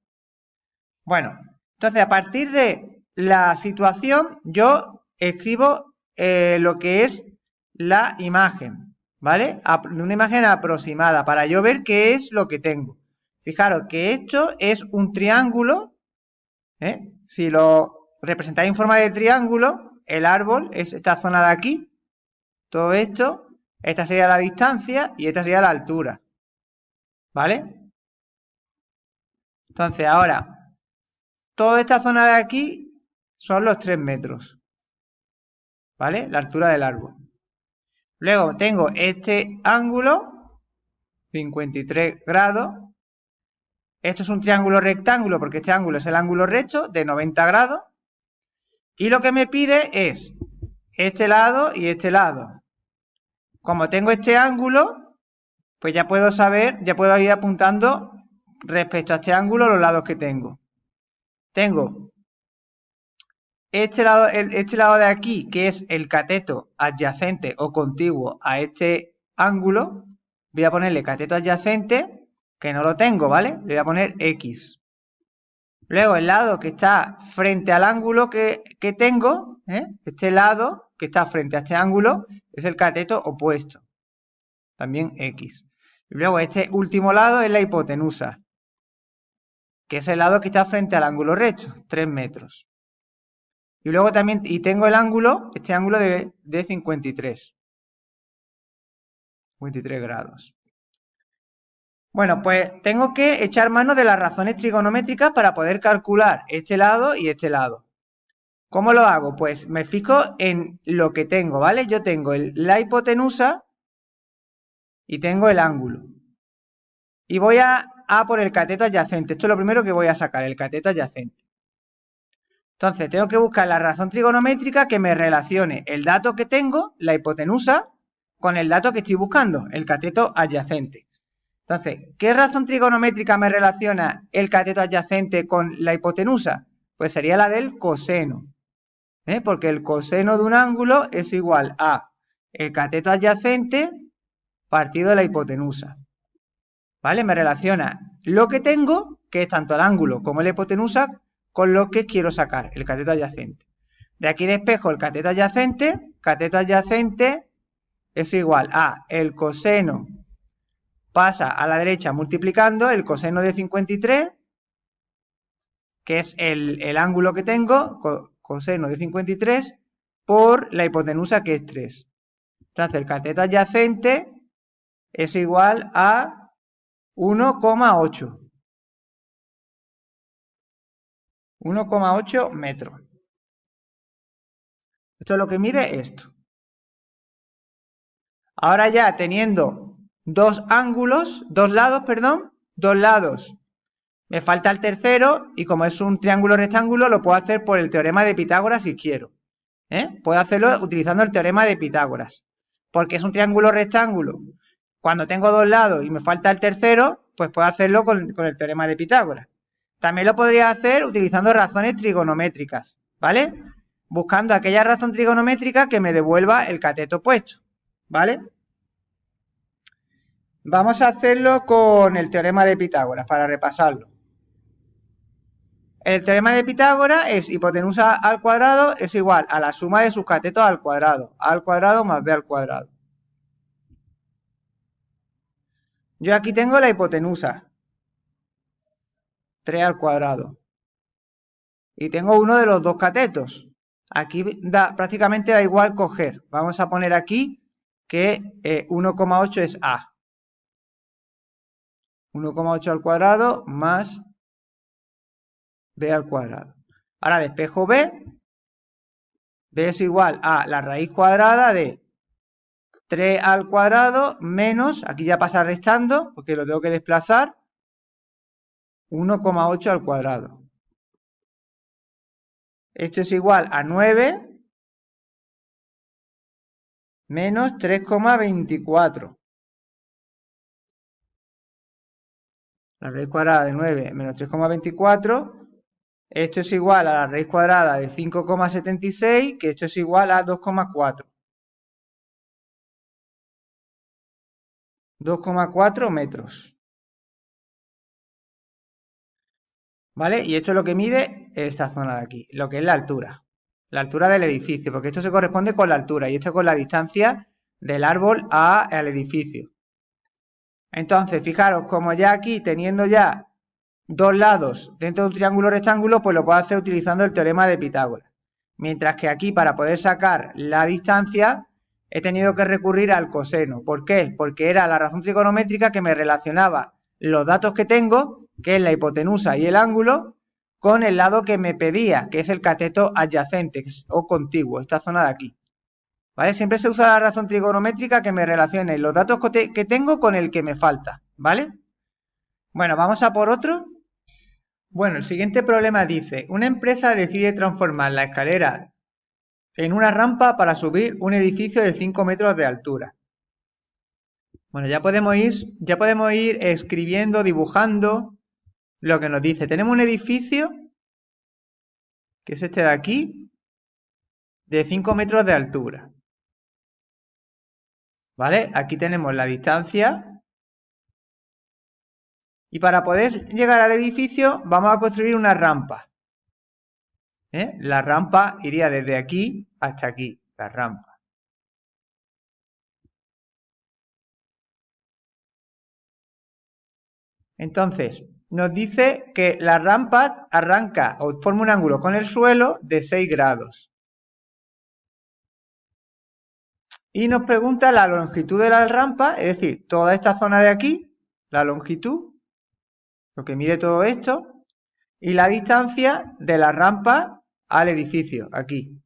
Bueno, entonces a partir de la situación, yo escribo lo que es la imagen, ¿vale? Una imagen aproximada para yo ver qué es lo que tengo. Fijaros que esto es un triángulo, ¿eh? Si lo representáis en forma de triángulo, el árbol es esta zona de aquí, todo esto, esta sería la distancia y esta sería la altura, ¿vale? Entonces ahora, toda esta zona de aquí son los 3 metros, ¿vale? La altura del árbol. Luego tengo este ángulo, 53 grados. Esto es un triángulo rectángulo porque este ángulo es el ángulo recto de 90 grados. Y lo que me pide es este lado y este lado. Como tengo este ángulo, pues ya puedo saber, ya puedo ir apuntando respecto a este ángulo los lados que tengo. Tengo este lado de aquí, que es el cateto adyacente o contiguo a este ángulo. Voy a ponerle cateto adyacente, que no lo tengo, ¿vale? Le voy a poner X. Luego el lado que está frente al ángulo que tengo, este lado que está frente a este ángulo, es el cateto opuesto, también X. Y luego este último lado es la hipotenusa, que es el lado que está frente al ángulo recto, 3 metros. Y luego también, y tengo el ángulo, este ángulo de 53 grados. Bueno, pues tengo que echar mano de las razones trigonométricas para poder calcular este lado y este lado. ¿Cómo lo hago? Pues me fijo en lo que tengo, ¿vale? Yo tengo la hipotenusa y tengo el ángulo. Y voy a por el cateto adyacente. Esto es lo primero que voy a sacar, el cateto adyacente. Entonces, tengo que buscar la razón trigonométrica que me relacione el dato que tengo, la hipotenusa, con el dato que estoy buscando, el cateto adyacente. Entonces, ¿qué razón trigonométrica me relaciona el cateto adyacente con la hipotenusa? Pues sería la del coseno. Porque el coseno de un ángulo es igual a el cateto adyacente partido de la hipotenusa. ¿Vale? Me relaciona lo que tengo, que es tanto el ángulo como la hipotenusa, con lo que quiero sacar, el cateto adyacente. De aquí despejo el cateto adyacente es igual a el coseno, pasa a la derecha multiplicando el coseno de 53, que es el ángulo que tengo, coseno de 53, por la hipotenusa, que es 3. Entonces el cateto adyacente es igual a 1,8. 1,8 metros. Esto es lo que mide esto. Ahora ya teniendo dos lados, me falta el tercero y como es un triángulo rectángulo lo puedo hacer por el teorema de Pitágoras si quiero. Puedo hacerlo utilizando el teorema de Pitágoras. Porque es un triángulo rectángulo. Cuando tengo dos lados y me falta el tercero, pues puedo hacerlo con el teorema de Pitágoras. También lo podría hacer utilizando razones trigonométricas, ¿vale? Buscando aquella razón trigonométrica que me devuelva el cateto opuesto, ¿vale? Vamos a hacerlo con el teorema de Pitágoras para repasarlo. El teorema de Pitágoras es hipotenusa al cuadrado es igual a la suma de sus catetos al cuadrado más b al cuadrado. Yo aquí tengo la hipotenusa, 3 al cuadrado. Y tengo uno de los dos catetos. Aquí prácticamente da igual coger. Vamos a poner aquí que 1,8 es A. 1,8 al cuadrado más B al cuadrado. Ahora despejo B. B es igual a la raíz cuadrada de 3 al cuadrado menos, aquí ya pasa restando porque lo tengo que desplazar, 1,8 al cuadrado. Esto es igual a 9 menos 3,24. La raíz cuadrada de 9 menos 3,24. Esto es igual a la raíz cuadrada de 5,76, que esto es igual a 2,4. 2,4 metros. ¿Vale? Y esto es lo que mide esta zona de aquí, lo que es la altura. la altura del edificio, porque esto se corresponde con la altura y esto con la distancia del árbol al edificio. Entonces, fijaros, como ya aquí, teniendo ya dos lados dentro de un triángulo rectángulo, pues lo puedo hacer utilizando el teorema de Pitágoras. Mientras que aquí, para poder sacar la distancia, he tenido que recurrir al coseno. ¿Por qué? Porque era la razón trigonométrica que me relacionaba los datos que tengo, que es la hipotenusa y el ángulo, con el lado que me pedía, que es el cateto adyacente o contiguo, esta zona de aquí. ¿Vale? Siempre se usa la razón trigonométrica que me relacione los datos que tengo con el que me falta, ¿vale? Bueno, vamos a por otro. Bueno, el siguiente problema dice, una empresa decide transformar la escalera en una rampa para subir un edificio de 5 metros de altura. Bueno, ya podemos ir escribiendo, dibujando lo que nos dice. Tenemos un edificio, que es este de aquí, de 5 metros de altura. ¿Vale? Aquí tenemos la distancia. Y para poder llegar al edificio vamos a construir una rampa. La rampa iría desde aquí hasta aquí, la rampa. Entonces, nos dice que la rampa arranca o forma un ángulo con el suelo de 6 grados. Y nos pregunta la longitud de la rampa, es decir, toda esta zona de aquí, la longitud, lo que mide todo esto, y la distancia de la rampa al edificio, aquí.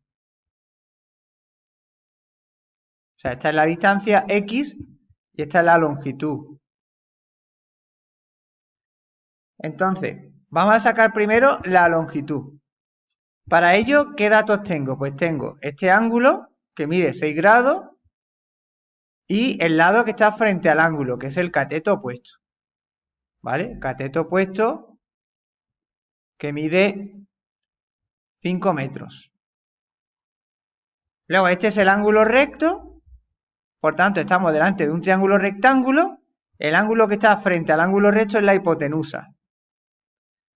O sea, esta es la distancia X y esta es la longitud. Entonces, vamos a sacar primero la longitud. Para ello, ¿qué datos tengo? Pues tengo este ángulo que mide 6 grados y el lado que está frente al ángulo, que es el cateto opuesto. ¿Vale? Cateto opuesto que mide 5 metros. Luego, este es el ángulo recto, por tanto, estamos delante de un triángulo rectángulo. El ángulo que está frente al ángulo recto es la hipotenusa.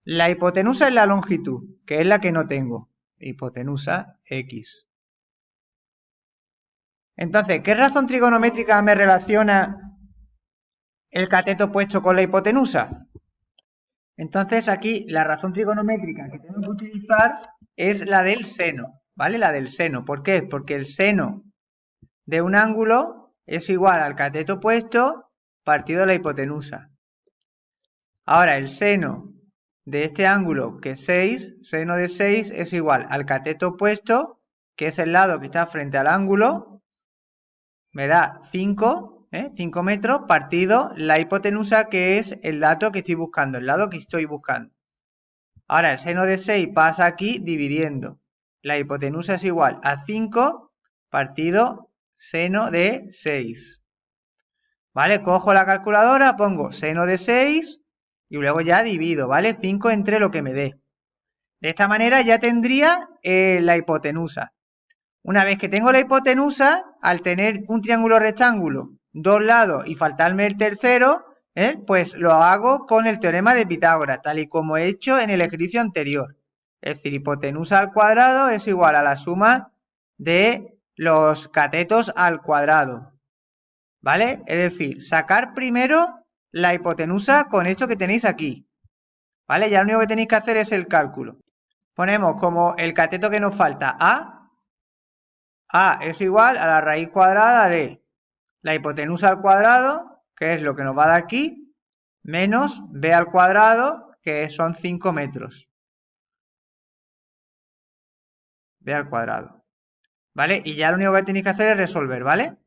La hipotenusa es la longitud, que es la que no tengo. Hipotenusa X. Entonces, ¿qué razón trigonométrica me relaciona el cateto opuesto con la hipotenusa? Entonces, aquí la razón trigonométrica que tengo que utilizar es la del seno, ¿vale? La del seno. ¿Por qué? Porque el seno de un ángulo es igual al cateto opuesto partido la hipotenusa. Ahora, el seno de este ángulo, que es 6, seno de 6 es igual al cateto opuesto, que es el lado que está frente al ángulo, me da 5 metros, partido la hipotenusa, que es el dato que estoy buscando, el lado que estoy buscando. Ahora, el seno de 6 pasa aquí dividiendo. La hipotenusa es igual a 5 partido seno de 6. ¿Vale? Cojo la calculadora, pongo seno de 6 y luego ya divido, ¿vale? 5 entre lo que me dé. De esta manera ya tendría la hipotenusa. Una vez que tengo la hipotenusa, al tener un triángulo rectángulo, dos lados y faltarme el tercero, pues lo hago con el teorema de Pitágoras, tal y como he hecho en el ejercicio anterior. Es decir, hipotenusa al cuadrado es igual a la suma de los catetos al cuadrado. ¿Vale? Es decir, sacar primero la hipotenusa con esto que tenéis aquí. ¿Vale? Ya lo único que tenéis que hacer es el cálculo. Ponemos como el cateto que nos falta A es igual a la raíz cuadrada de la hipotenusa al cuadrado, que es lo que nos va a dar aquí, menos B al cuadrado, que son 5 metros. B al cuadrado. ¿Vale? Y ya lo único que tenéis que hacer es resolver, ¿vale?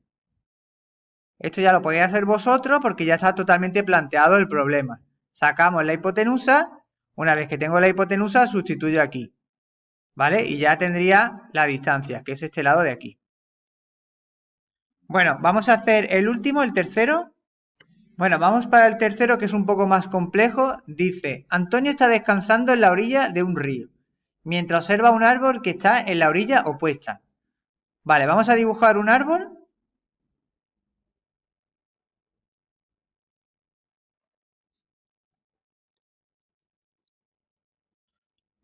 Esto ya lo podéis hacer vosotros porque ya está totalmente planteado el problema. Sacamos la hipotenusa, una vez que tengo la hipotenusa sustituyo aquí, ¿vale? Y ya tendría la distancia, que es este lado de aquí. Bueno, vamos a hacer el último, el tercero. Bueno, vamos para el tercero, que es un poco más complejo. Dice, Antonio está descansando en la orilla de un río, mientras observa un árbol que está en la orilla opuesta. Vale, vamos a dibujar un árbol.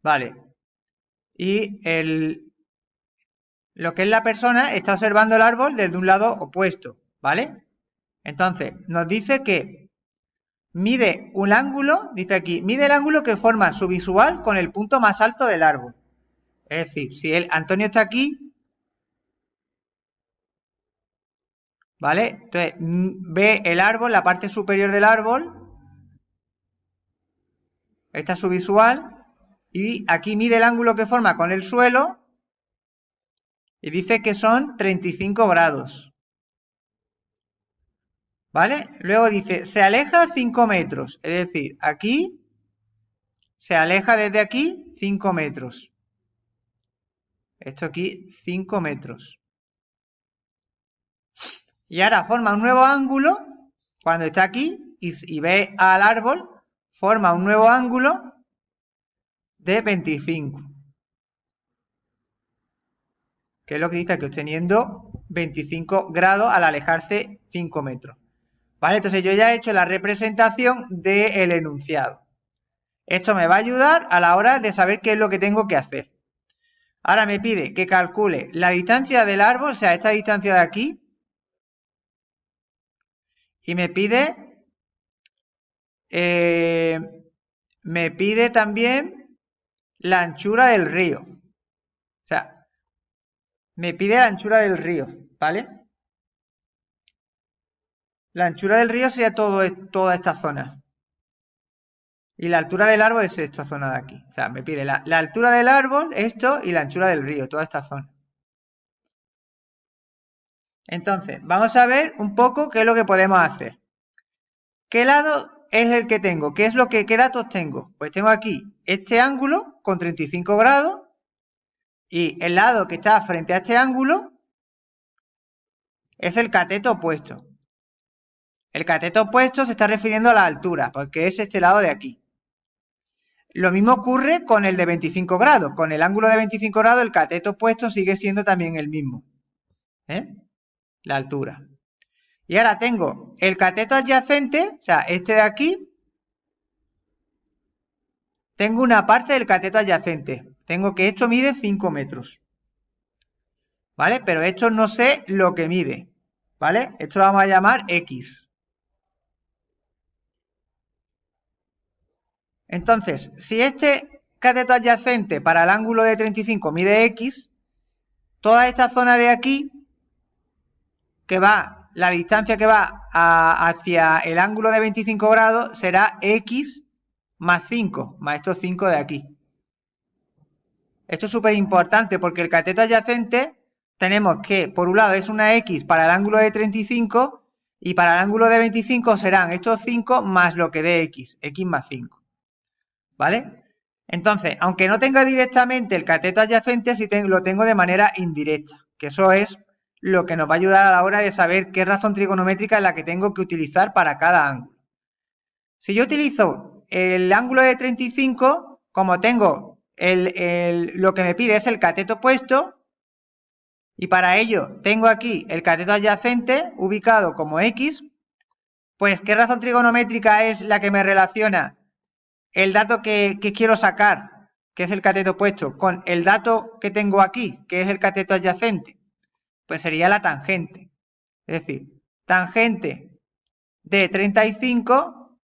Vale. Y lo que es la persona está observando el árbol desde un lado opuesto, ¿vale? Entonces, nos dice que mide un ángulo, dice aquí, mide el ángulo que forma su visual con el punto más alto del árbol. Es decir, si Antonio está aquí, ¿vale? Entonces, ve el árbol, la parte superior del árbol, esta es su visual, y aquí mide el ángulo que forma con el suelo, y dice que son 35 grados. ¿Vale? Luego dice, se aleja 5 metros. Es decir, aquí se aleja desde aquí 5 metros. Esto aquí 5 metros. Y ahora forma un nuevo ángulo, cuando está aquí y ve al árbol, forma un nuevo ángulo de 25. Que es lo que dice aquí, obteniendo 25 grados al alejarse 5 metros. ¿Vale? Entonces yo ya he hecho la representación del enunciado. Esto me va a ayudar a la hora de saber qué es lo que tengo que hacer. Ahora me pide que calcule la distancia del árbol, o sea, esta distancia de aquí. Y me pide también la anchura del río. O sea, me pide la anchura del río, ¿vale? La anchura del río sería toda esta zona. Y la altura del árbol es esta zona de aquí. O sea, me pide la altura del árbol, esto, y la anchura del río, toda esta zona. Entonces, vamos a ver un poco qué es lo que podemos hacer. ¿Qué lado es el que tengo? ¿Qué datos tengo? Pues tengo aquí este ángulo con 35 grados y el lado que está frente a este ángulo es el cateto opuesto. El cateto opuesto se está refiriendo a la altura, porque es este lado de aquí. Lo mismo ocurre con el de 25 grados. Con el ángulo de 25 grados, el cateto opuesto sigue siendo también el mismo. La altura. Y ahora tengo el cateto adyacente, o sea, este de aquí. Tengo una parte del cateto adyacente. Tengo que esto mide 5 metros. ¿Vale? Pero esto no sé lo que mide. ¿Vale? Esto lo vamos a llamar X. Entonces, si este cateto adyacente para el ángulo de 35 mide X, toda esta zona de aquí, que va, la distancia que va hacia el ángulo de 25 grados será X más 5, más estos 5 de aquí. Esto es súper importante porque el cateto adyacente tenemos que, por un lado, es una X para el ángulo de 35 y para el ángulo de 25 serán estos 5 más lo que dé X, X más 5. ¿Vale? Entonces, aunque no tenga directamente el cateto adyacente, sí lo tengo de manera indirecta, que eso es lo que nos va a ayudar a la hora de saber qué razón trigonométrica es la que tengo que utilizar para cada ángulo. Si yo utilizo el ángulo de 35, como tengo lo que me pide es el cateto opuesto, y para ello tengo aquí el cateto adyacente ubicado como X, pues ¿qué razón trigonométrica es la que me relaciona el dato que quiero sacar, que es el cateto opuesto, con el dato que tengo aquí, que es el cateto adyacente? Pues sería la tangente. Es decir, tangente de 35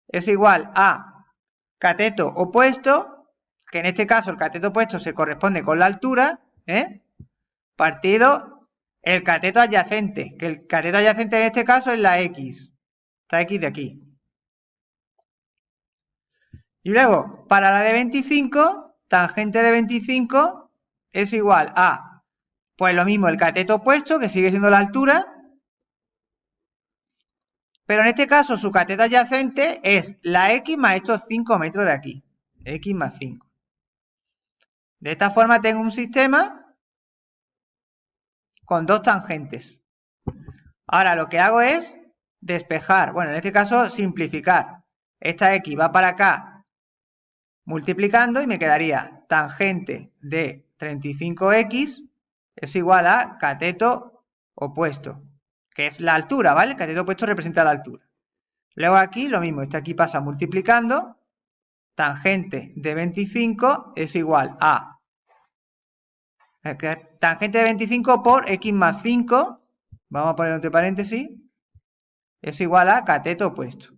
es igual a cateto opuesto, que en este caso el cateto opuesto se corresponde con la altura, partido el cateto adyacente, que el cateto adyacente en este caso es la X, esta X de aquí. Y luego, para la de 25, tangente de 25 es igual a, pues lo mismo, el cateto opuesto, que sigue siendo la altura, pero en este caso su cateto adyacente es la X más estos 5 metros de aquí, X más 5. De esta forma tengo un sistema con dos tangentes. Ahora lo que hago es despejar, bueno, en este caso simplificar. Esta X va para acá multiplicando y me quedaría tangente de 35X es igual a cateto opuesto, que es la altura, ¿vale? El cateto opuesto representa la altura. Luego aquí lo mismo, este aquí pasa multiplicando, tangente de 25 es igual a Tangente de 25 por x más 5, vamos a poner entre paréntesis, es igual a cateto opuesto.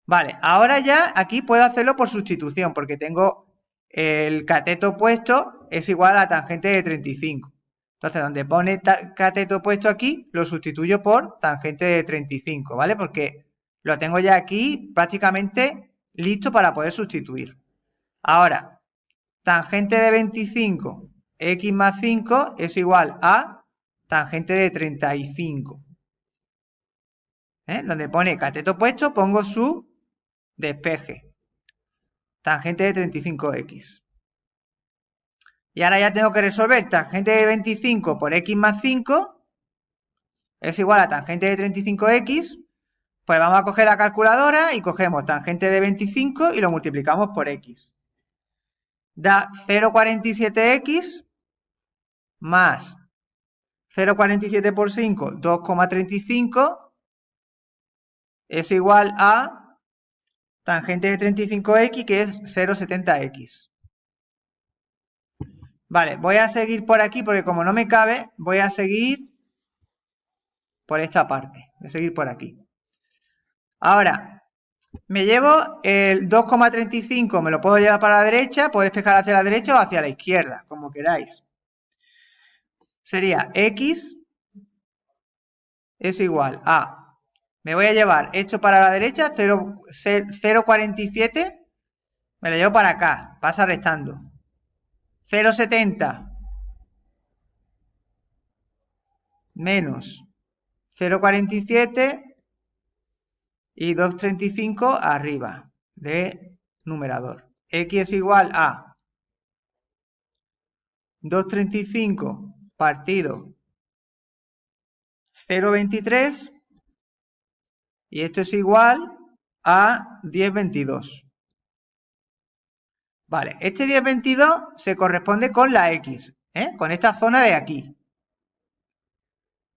Vale, ahora ya aquí puedo hacerlo por sustitución, porque tengo el cateto opuesto es igual a la tangente de 35. Entonces, donde pone cateto opuesto aquí, lo sustituyo por tangente de 35, ¿vale? Porque lo tengo ya aquí prácticamente listo para poder sustituir. Ahora, tangente de 25, x más 5 es igual a tangente de 35. Donde pone cateto opuesto, pongo su despeje. Tangente de 35x. Y ahora ya tengo que resolver tangente de 25 por x más 5 es igual a tangente de 35x. Pues vamos a coger la calculadora y cogemos tangente de 25 y lo multiplicamos por x. Da 0,47x más 0,47 por 5, 2,35 es igual a tangente de 35x, que es 0,70x. Vale, voy a seguir por aquí porque como no me cabe, voy a seguir por esta parte. Voy a seguir por aquí. Ahora, me llevo el 2,35, me lo puedo llevar para la derecha, puedo despejar hacia la derecha o hacia la izquierda, como queráis. Sería x es igual a, me voy a llevar esto para la derecha, 0,47, me lo llevo para acá, pasa restando. 0,70 menos 0,47 y 2,35 arriba de numerador. X es igual a 2,35 partido 0,23 y esto es igual a 10,22. Vale, este 10,22 se corresponde con la X, con esta zona de aquí.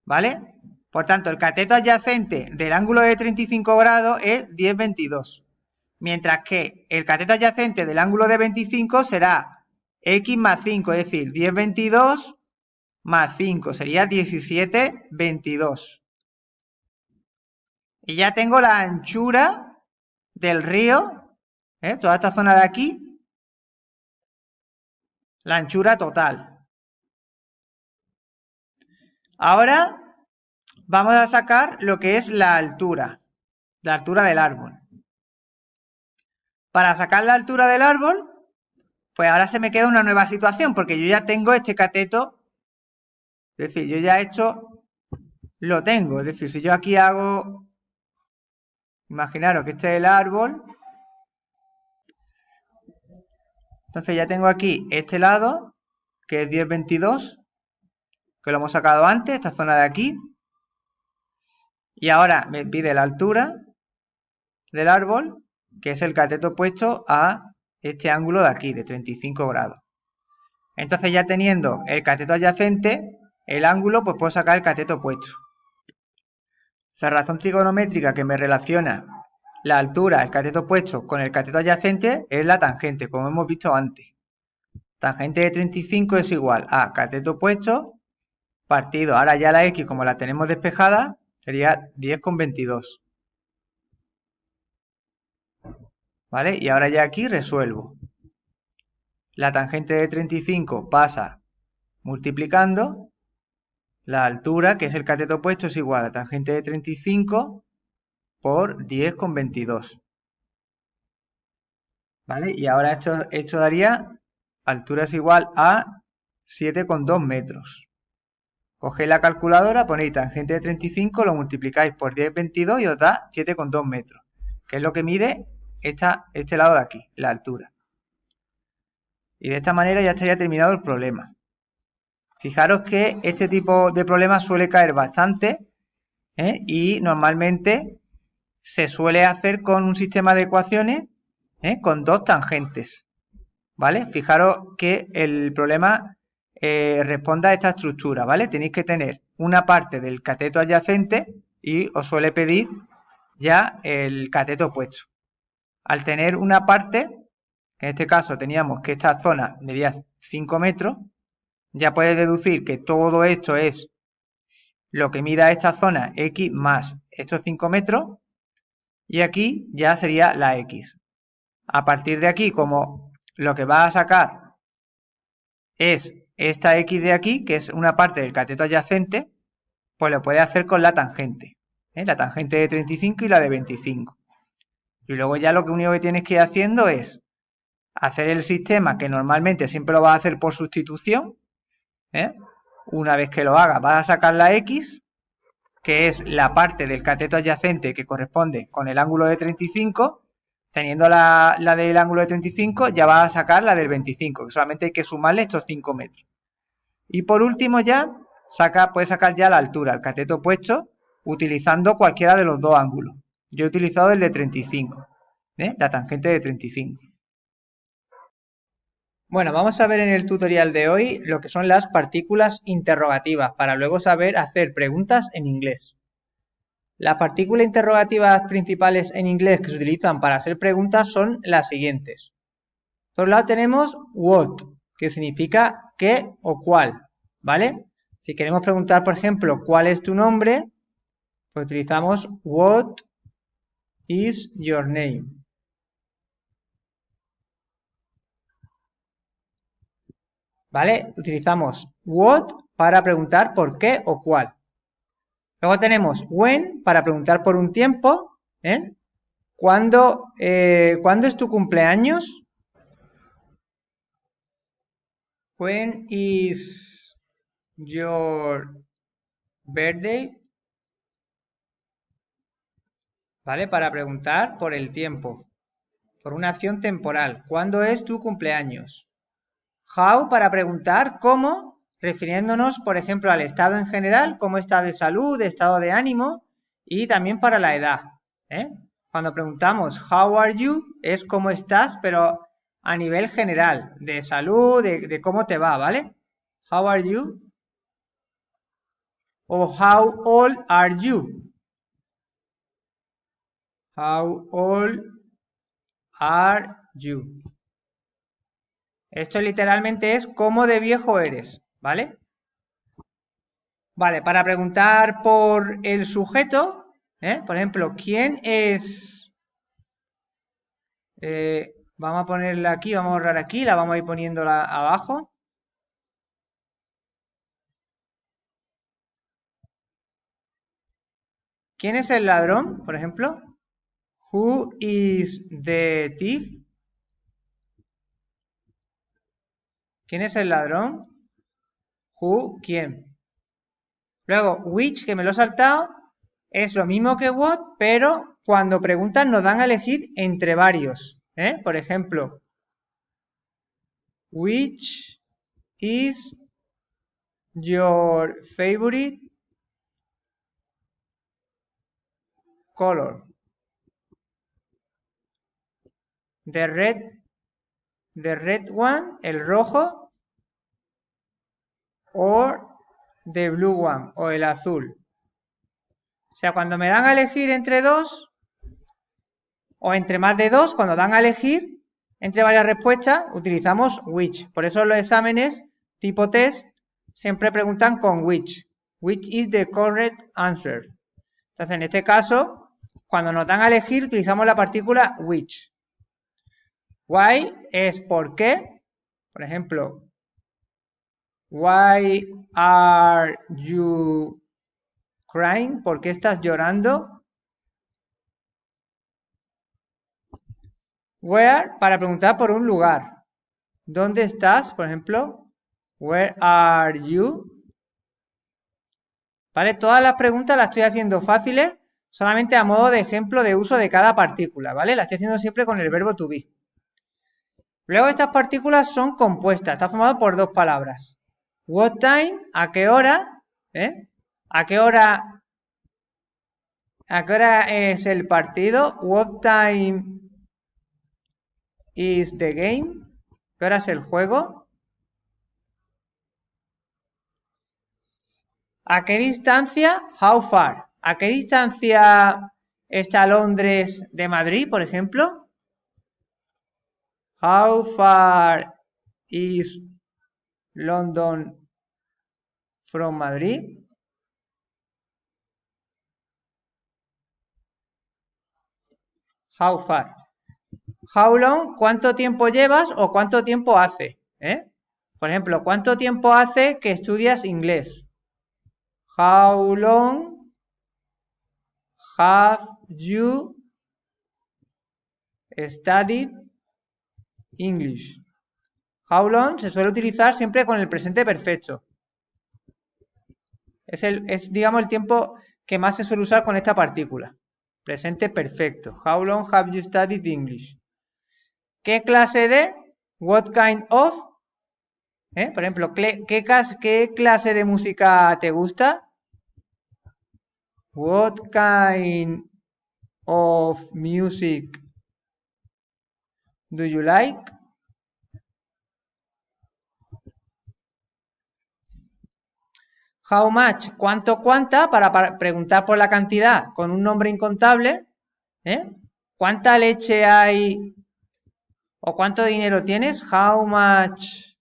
¿Vale? Por tanto, el cateto adyacente del ángulo de 35 grados es 10,22. Mientras que el cateto adyacente del ángulo de 25 será X más 5, es decir, 10,22 más 5, sería 17,22. Y ya tengo la anchura del río, toda esta zona de aquí, la anchura total. Ahora vamos a sacar lo que es la altura del árbol. Para sacar la altura del árbol, pues ahora se me queda una nueva situación, porque yo ya tengo este cateto, es decir, yo ya esto lo tengo, es decir, si yo aquí hago, imaginaros que este es el árbol, entonces ya tengo aquí este lado, que es 10,22, que lo hemos sacado antes, esta zona de aquí, y ahora me pide la altura del árbol, que es el cateto opuesto a este ángulo de aquí, de 35 grados. Entonces ya teniendo el cateto adyacente, el ángulo, pues puedo sacar el cateto opuesto. La razón trigonométrica que me relaciona la altura, el cateto opuesto, con el cateto adyacente es la tangente, como hemos visto antes. Tangente de 35 es igual a cateto opuesto partido, ahora ya la X como la tenemos despejada, sería 10,22. ¿Vale? Y ahora ya aquí resuelvo. La tangente de 35 pasa multiplicando. La altura, que es el cateto opuesto, es igual a tangente de 35 por 10,22. ¿Vale? Y ahora esto daría, altura es igual a 7,2 metros. Cogéis la calculadora, ponéis tangente de 35, lo multiplicáis por 10,22 y os da 7,2 metros, que es lo que mide este lado de aquí, la altura. Y de esta manera ya estaría terminado el problema. Fijaros que este tipo de problemas suele caer bastante, y normalmente se suele hacer con un sistema de ecuaciones con dos tangentes. ¿Vale? Fijaros que el problema responda a esta estructura, ¿vale? Tenéis que tener una parte del cateto adyacente y os suele pedir ya el cateto opuesto. Al tener una parte, que en este caso teníamos que esta zona medía 5 metros, ya puedes deducir que todo esto es lo que mida esta zona X más estos 5 metros, y aquí ya sería la X. A partir de aquí, como lo que va a sacar es esta X de aquí, que es una parte del cateto adyacente, pues lo puede hacer con la tangente. La tangente de 35 y la de 25. Y luego ya lo único que tienes que ir haciendo es hacer el sistema, que normalmente siempre lo vas a hacer por sustitución. Una vez que lo hagas, vas a sacar la X, que es la parte del cateto adyacente que corresponde con el ángulo de 35. Teniendo la del ángulo de 35, ya vas a sacar la del 25, que solamente hay que sumarle estos 5 metros. Y por último ya, puedes sacar ya la altura, el cateto opuesto, utilizando cualquiera de los dos ángulos. Yo he utilizado el de 35, la tangente de 35. Bueno, vamos a ver en el tutorial de hoy lo que son las partículas interrogativas, para luego saber hacer preguntas en inglés. Las partículas interrogativas principales en inglés que se utilizan para hacer preguntas son las siguientes. Por un lado tenemos what, que significa qué o cuál, ¿vale? Si queremos preguntar, por ejemplo, ¿cuál es tu nombre? Pues utilizamos what is your name. ¿Vale? Utilizamos what para preguntar por qué o cuál. Luego tenemos when para preguntar por un tiempo. ¿Cuándo es tu cumpleaños? When is your birthday? ¿Vale? Para preguntar por el tiempo, por una acción temporal. ¿Cuándo es tu cumpleaños? How para preguntar cómo, refiriéndonos, por ejemplo, al estado en general, cómo está de salud, de estado de ánimo, y también para la edad. Cuando preguntamos how are you, es cómo estás, pero a nivel general, de salud, de cómo te va, ¿vale? How are you? O how old are you? How old are you? Esto literalmente es cómo de viejo eres, ¿vale? Vale, para preguntar por el sujeto, por ejemplo, ¿quién es? Vamos a ponerla aquí, vamos a borrar aquí, la vamos a ir poniéndola abajo. ¿Quién es el ladrón, por ejemplo? Who is the thief? ¿Quién es el ladrón? Who, ¿quién? Luego, which, que me lo he saltado, es lo mismo que what, pero cuando preguntan nos dan a elegir entre varios. Por ejemplo, which is your favorite color? The red one, el rojo, or the blue one, o el azul. O sea, cuando me dan a elegir entre dos, o entre más de dos, cuando dan a elegir entre varias respuestas, utilizamos which. Por eso los exámenes tipo test siempre preguntan con which. Which is the correct answer. Entonces, en este caso, cuando nos dan a elegir, utilizamos la partícula which. Why es por qué. Por ejemplo, why are you crying? ¿Por qué estás llorando? Where, para preguntar por un lugar. ¿Dónde estás? Por ejemplo, where are you? ¿Vale? Todas las preguntas las estoy haciendo fáciles, solamente a modo de ejemplo de uso de cada partícula, ¿vale? Las estoy haciendo siempre con el verbo to be. Luego estas partículas son compuestas, está formado por dos palabras. What time, ¿a qué hora? ¿A qué hora es el partido? What time is the game? ¿Qué hora es el juego? ¿A qué distancia? How far. ¿A qué distancia está Londres de Madrid, por ejemplo? How far is London from Madrid? How far. How long, ¿cuánto tiempo llevas o cuánto tiempo hace? Por ejemplo, ¿cuánto tiempo hace que estudias inglés? How long have you studied English? How long se suele utilizar siempre con el presente perfecto. Es, digamos, el tiempo que más se suele usar con esta partícula. Presente perfecto. How long have you studied English? ¿Qué clase de? What kind of? Por ejemplo, ¿qué clase de música te gusta? What kind of music do you like? How much, ¿cuánto, cuánta? Para preguntar por la cantidad con un nombre incontable. ¿Cuánta leche hay o cuánto dinero tienes? How much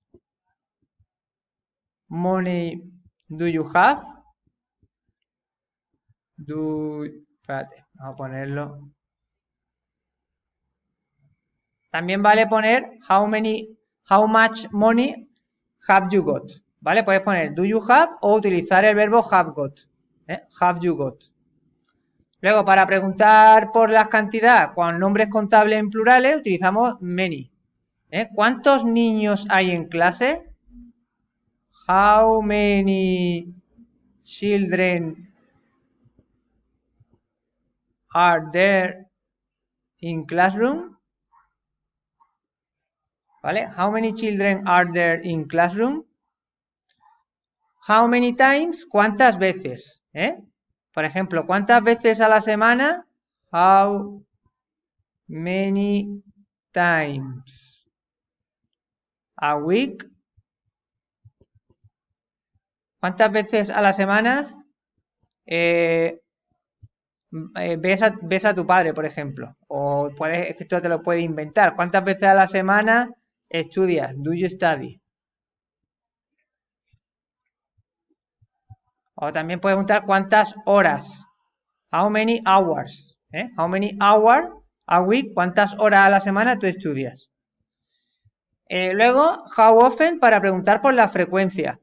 money do you have? Espérate, vamos a ponerlo. También vale poner how much money have you got. ¿Vale? Puedes poner do you have o utilizar el verbo have got. Have you got. Luego, para preguntar por la cantidad con nombres contables en plurales, utilizamos many. ¿Cuántos niños hay en clase? How many children are there in classroom? ¿Vale? How many children are there in classroom? How many times? ¿Cuántas veces? Por ejemplo, ¿cuántas veces a la semana? How many times a week? ¿Cuántas veces a la semana ves a tu padre, por ejemplo? O esto te lo puedes inventar. ¿Cuántas veces a la semana estudias? Do you study? O también puedes preguntar cuántas horas. How many hours? How many hours a week? ¿Cuántas horas a la semana tú estudias? Luego, how often para preguntar por la frecuencia.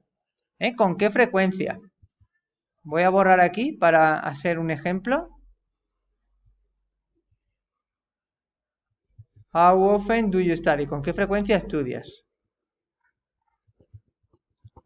¿Con qué frecuencia? Voy a borrar aquí para hacer un ejemplo. How often do you study? ¿Con qué frecuencia estudias?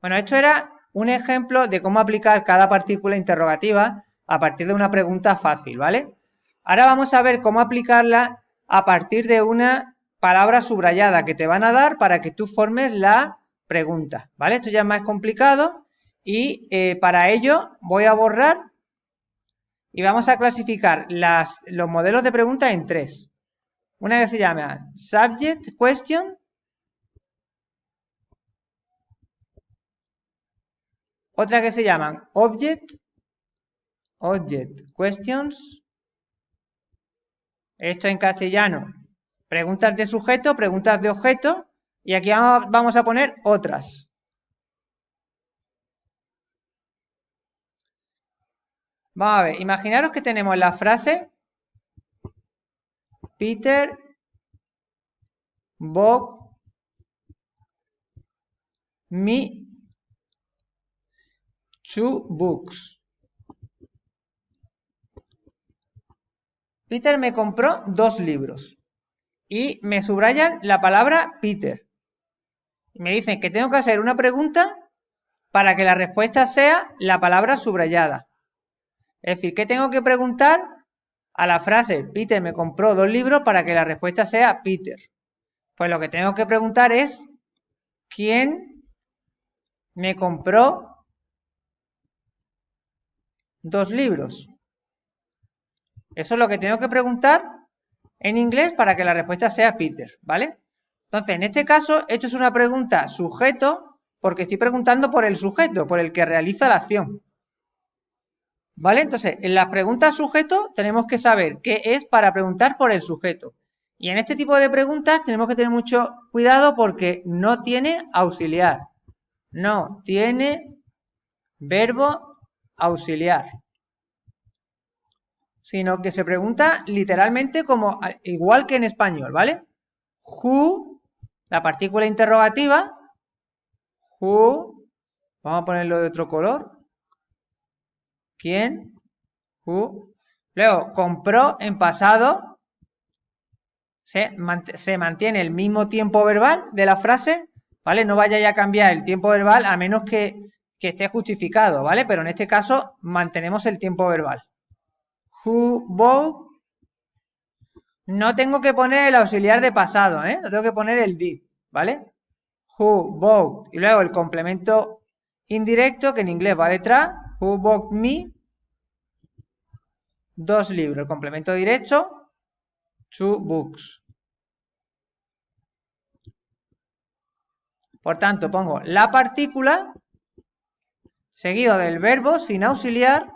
Bueno, esto era un ejemplo de cómo aplicar cada partícula interrogativa a partir de una pregunta fácil, ¿vale? Ahora vamos a ver cómo aplicarla a partir de una palabra subrayada que te van a dar para que tú formes la pregunta, ¿vale? Esto ya es más complicado y para ello voy a borrar y vamos a clasificar los modelos de pregunta en tres. Una que se llama Subject Question. Otra que se llaman Object Questions. Esto en castellano. Preguntas de sujeto, preguntas de objeto. Y aquí vamos a poner otras. Vamos a ver, imaginaros que tenemos la frase Peter bought me 2 books. Peter me compró 2 libros. Y me subrayan la palabra Peter. Me dicen que tengo que hacer una pregunta para que la respuesta sea la palabra subrayada. Es decir, que tengo que preguntar a la frase Peter me compró 2 libros para que la respuesta sea Peter. Pues lo que tengo que preguntar es ¿quién me compró 2 libros? Eso es lo que tengo que preguntar en inglés para que la respuesta sea Peter, ¿vale? Entonces, en este caso, esto es una pregunta sujeto porque estoy preguntando por el sujeto, por el que realiza la acción. ¿Vale? Entonces, en las preguntas sujeto tenemos que saber qué es para preguntar por el sujeto. Y en este tipo de preguntas tenemos que tener mucho cuidado porque no tiene auxiliar. No tiene verbo auxiliar. Sino que se pregunta literalmente como igual que en español, ¿vale? Who, la partícula interrogativa. Who, vamos a ponerlo de otro color. ¿Quién? Who. Luego, compró en pasado. Se mantiene el mismo tiempo verbal de la frase, ¿vale? No vayáis a cambiar el tiempo verbal a menos que esté justificado, ¿vale? Pero en este caso mantenemos el tiempo verbal. Who bought. No tengo que poner el auxiliar de pasado, ¿eh? No tengo que poner el did, ¿vale? Who bought. Y luego el complemento indirecto, que en inglés va detrás. Who bought me 2 libros. El complemento directo, 2 books. Por tanto, pongo la partícula seguido del verbo sin auxiliar,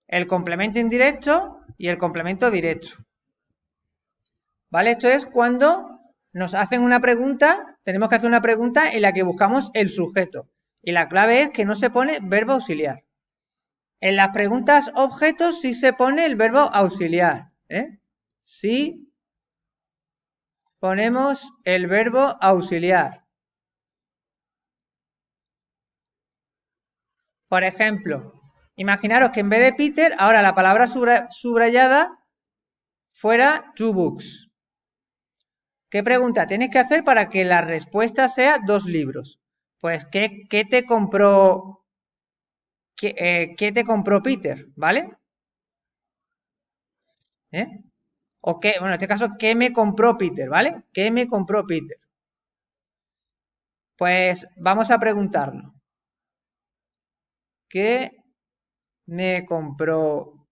el complemento indirecto y el complemento directo. ¿Vale? Esto es cuando nos hacen una pregunta, tenemos que hacer una pregunta en la que buscamos el sujeto. Y la clave es que no se pone verbo auxiliar. En las preguntas objetos sí se pone el verbo auxiliar. Sí ponemos el verbo auxiliar. Por ejemplo, imaginaros que en vez de Peter, ahora la palabra subrayada fuera 2 books. ¿Qué pregunta tienes que hacer para que la respuesta sea 2 libros? Pues, ¿qué te compró? ¿Qué te compró Peter? ¿Vale? O qué, bueno, en este caso, ¿qué me compró Peter? ¿Vale? ¿Qué me compró Peter? Pues vamos a preguntarlo. ¿Qué me compró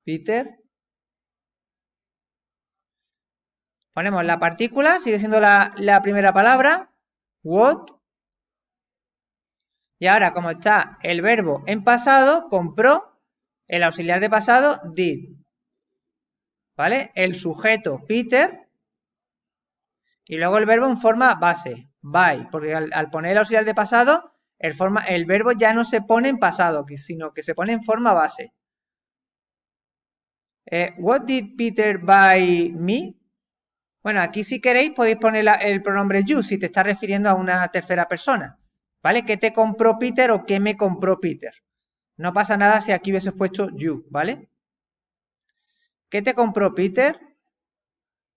Peter? Ponemos la partícula, sigue siendo la primera palabra. What. Y ahora, como está el verbo en pasado, compró, el auxiliar de pasado, did. ¿Vale? El sujeto, Peter. Y luego el verbo en forma base, buy. Porque al poner el auxiliar de pasado, el verbo ya no se pone en pasado, sino que se pone en forma base. What did Peter buy me? Bueno, aquí si queréis podéis poner el pronombre you si te estás refiriendo a una tercera persona. ¿Vale? ¿Qué te compró Peter o qué me compró Peter? No pasa nada si aquí hubiese puesto you, ¿vale? ¿Qué te compró Peter?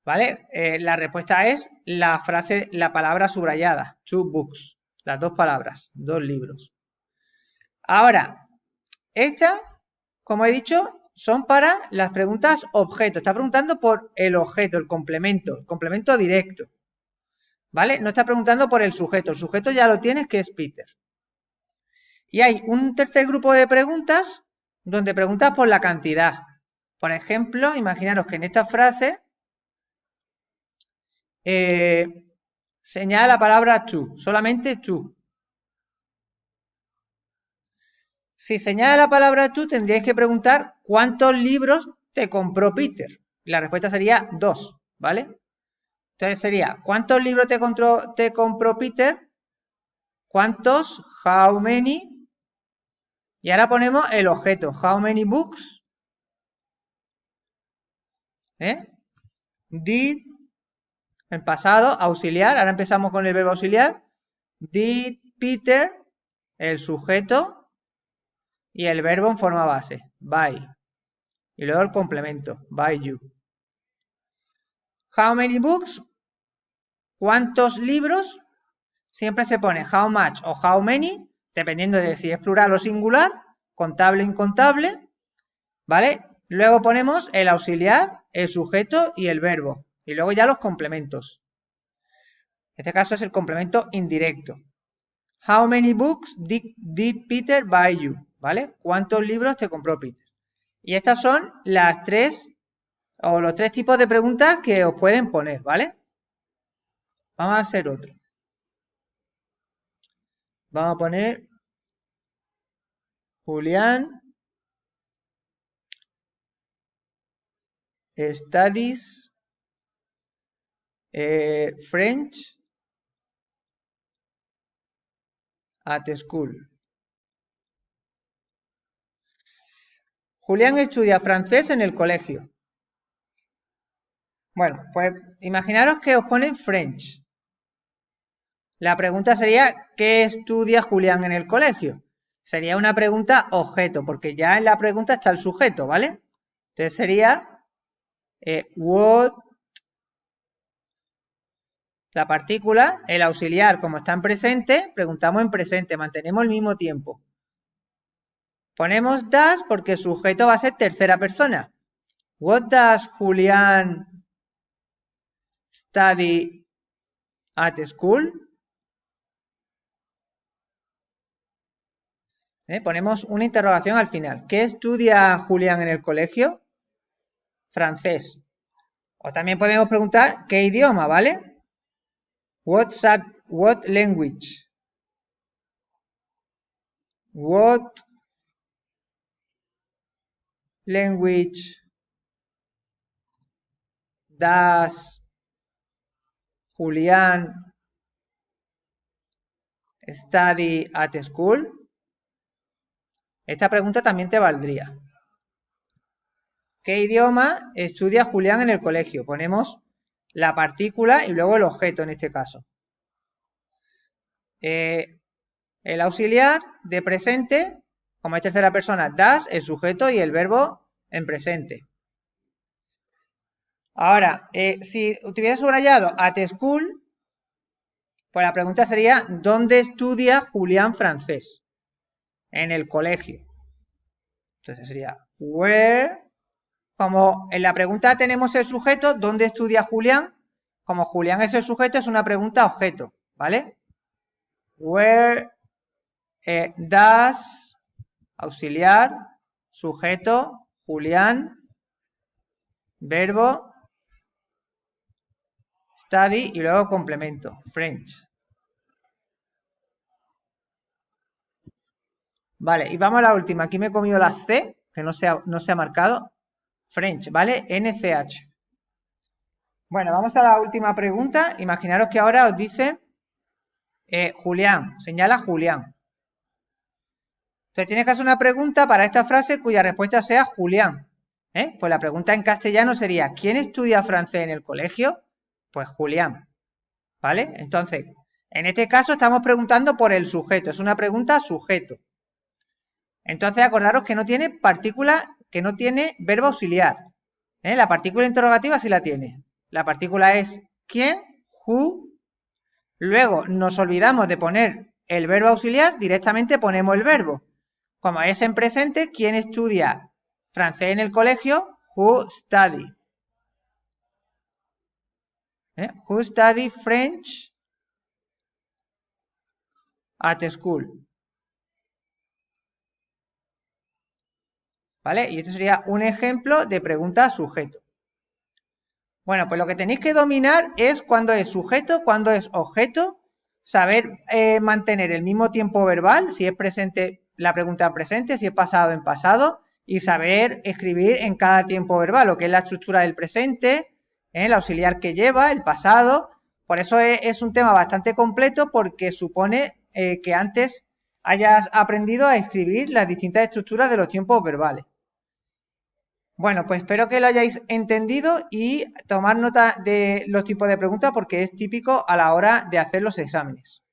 ¿Vale? La respuesta es la frase, la palabra subrayada, 2 books, las 2 palabras, 2 libros. Ahora, estas, como he dicho, son para las preguntas objeto. Está preguntando por el objeto, el complemento directo. ¿Vale? No está preguntando por el sujeto ya lo tienes, que es Peter. Y hay un tercer grupo de preguntas donde preguntas por la cantidad. Por ejemplo, imaginaros que en esta frase señala la palabra to, solamente to. Si señala la palabra to, tendríais que preguntar cuántos libros te compró Peter. La respuesta sería 2, ¿vale? Entonces sería, ¿cuántos libros te compró Peter? ¿Cuántos? How many? Y ahora ponemos el objeto. How many books? Did, en pasado, auxiliar. Ahora empezamos con el verbo auxiliar. Did Peter, el sujeto, y el verbo en forma base. Buy. Y luego el complemento. Buy you. How many books? ¿Cuántos libros? Siempre se pone how much o how many, dependiendo de si es plural o singular, contable o incontable, ¿vale? Luego ponemos el auxiliar, el sujeto y el verbo. Y luego ya los complementos. En este caso es el complemento indirecto. How many books did Peter buy you? ¿Vale? ¿Cuántos libros te compró Peter? Y estas son las 3 o los 3 tipos de preguntas que os pueden poner, ¿vale? Vamos a hacer otro. Vamos a poner Julián studies French at school. Julián estudia francés en el colegio. Bueno, pues imaginaros que os ponen French. La pregunta sería, ¿qué estudia Julián en el colegio? Sería una pregunta objeto, porque ya en la pregunta está el sujeto, ¿vale? Entonces sería what, la partícula, el auxiliar, como está en presente, preguntamos en presente, mantenemos el mismo tiempo. Ponemos does porque el sujeto va a ser tercera persona. What does Julián study at school? Ponemos una interrogación al final. ¿Qué estudia Julián en el colegio? Francés. O también podemos preguntar qué idioma, ¿vale? What language? What language does Julián study at school? Esta pregunta también te valdría. ¿Qué idioma estudia Julián en el colegio? Ponemos la partícula y luego el objeto en este caso. El auxiliar de presente, como es tercera persona, does, el sujeto y el verbo en presente. Ahora, si tuviera subrayado at school, pues la pregunta sería, ¿dónde estudia Julián francés? En el colegio. Entonces sería, where, como en la pregunta tenemos el sujeto, ¿dónde estudia Julián? Como Julián es el sujeto, es una pregunta objeto, ¿vale? Where does, auxiliar, sujeto, Julián, verbo, study y luego complemento, French. Vale, y vamos a la última. Aquí me he comido la C, que no se ha marcado. French, ¿vale? NCH. Bueno, vamos a la última pregunta. Imaginaros que ahora os dice Julián, señala Julián. Entonces tienes que hacer una pregunta para esta frase cuya respuesta sea Julián. Pues la pregunta en castellano sería, ¿quién estudia francés en el colegio? Pues Julián. ¿Vale? Entonces, en este caso estamos preguntando por el sujeto. Es una pregunta sujeto. Entonces, acordaros que no tiene partícula, que no tiene verbo auxiliar. La partícula interrogativa sí la tiene. La partícula es ¿quién? Who. Luego nos olvidamos de poner el verbo auxiliar, directamente ponemos el verbo. Como es en presente, ¿quién estudia francés en el colegio? Who study. Who study French at school. ¿Vale? Y esto sería un ejemplo de pregunta sujeto. Bueno, pues lo que tenéis que dominar es cuándo es sujeto, cuándo es objeto, saber mantener el mismo tiempo verbal, si es presente la pregunta en presente, si es pasado en pasado, y saber escribir en cada tiempo verbal, lo que es la estructura del presente, el auxiliar que lleva, el pasado. Por eso es un tema bastante completo porque supone que antes hayas aprendido a escribir las distintas estructuras de los tiempos verbales. Bueno, pues espero que lo hayáis entendido y tomar nota de los tipos de preguntas porque es típico a la hora de hacer los exámenes.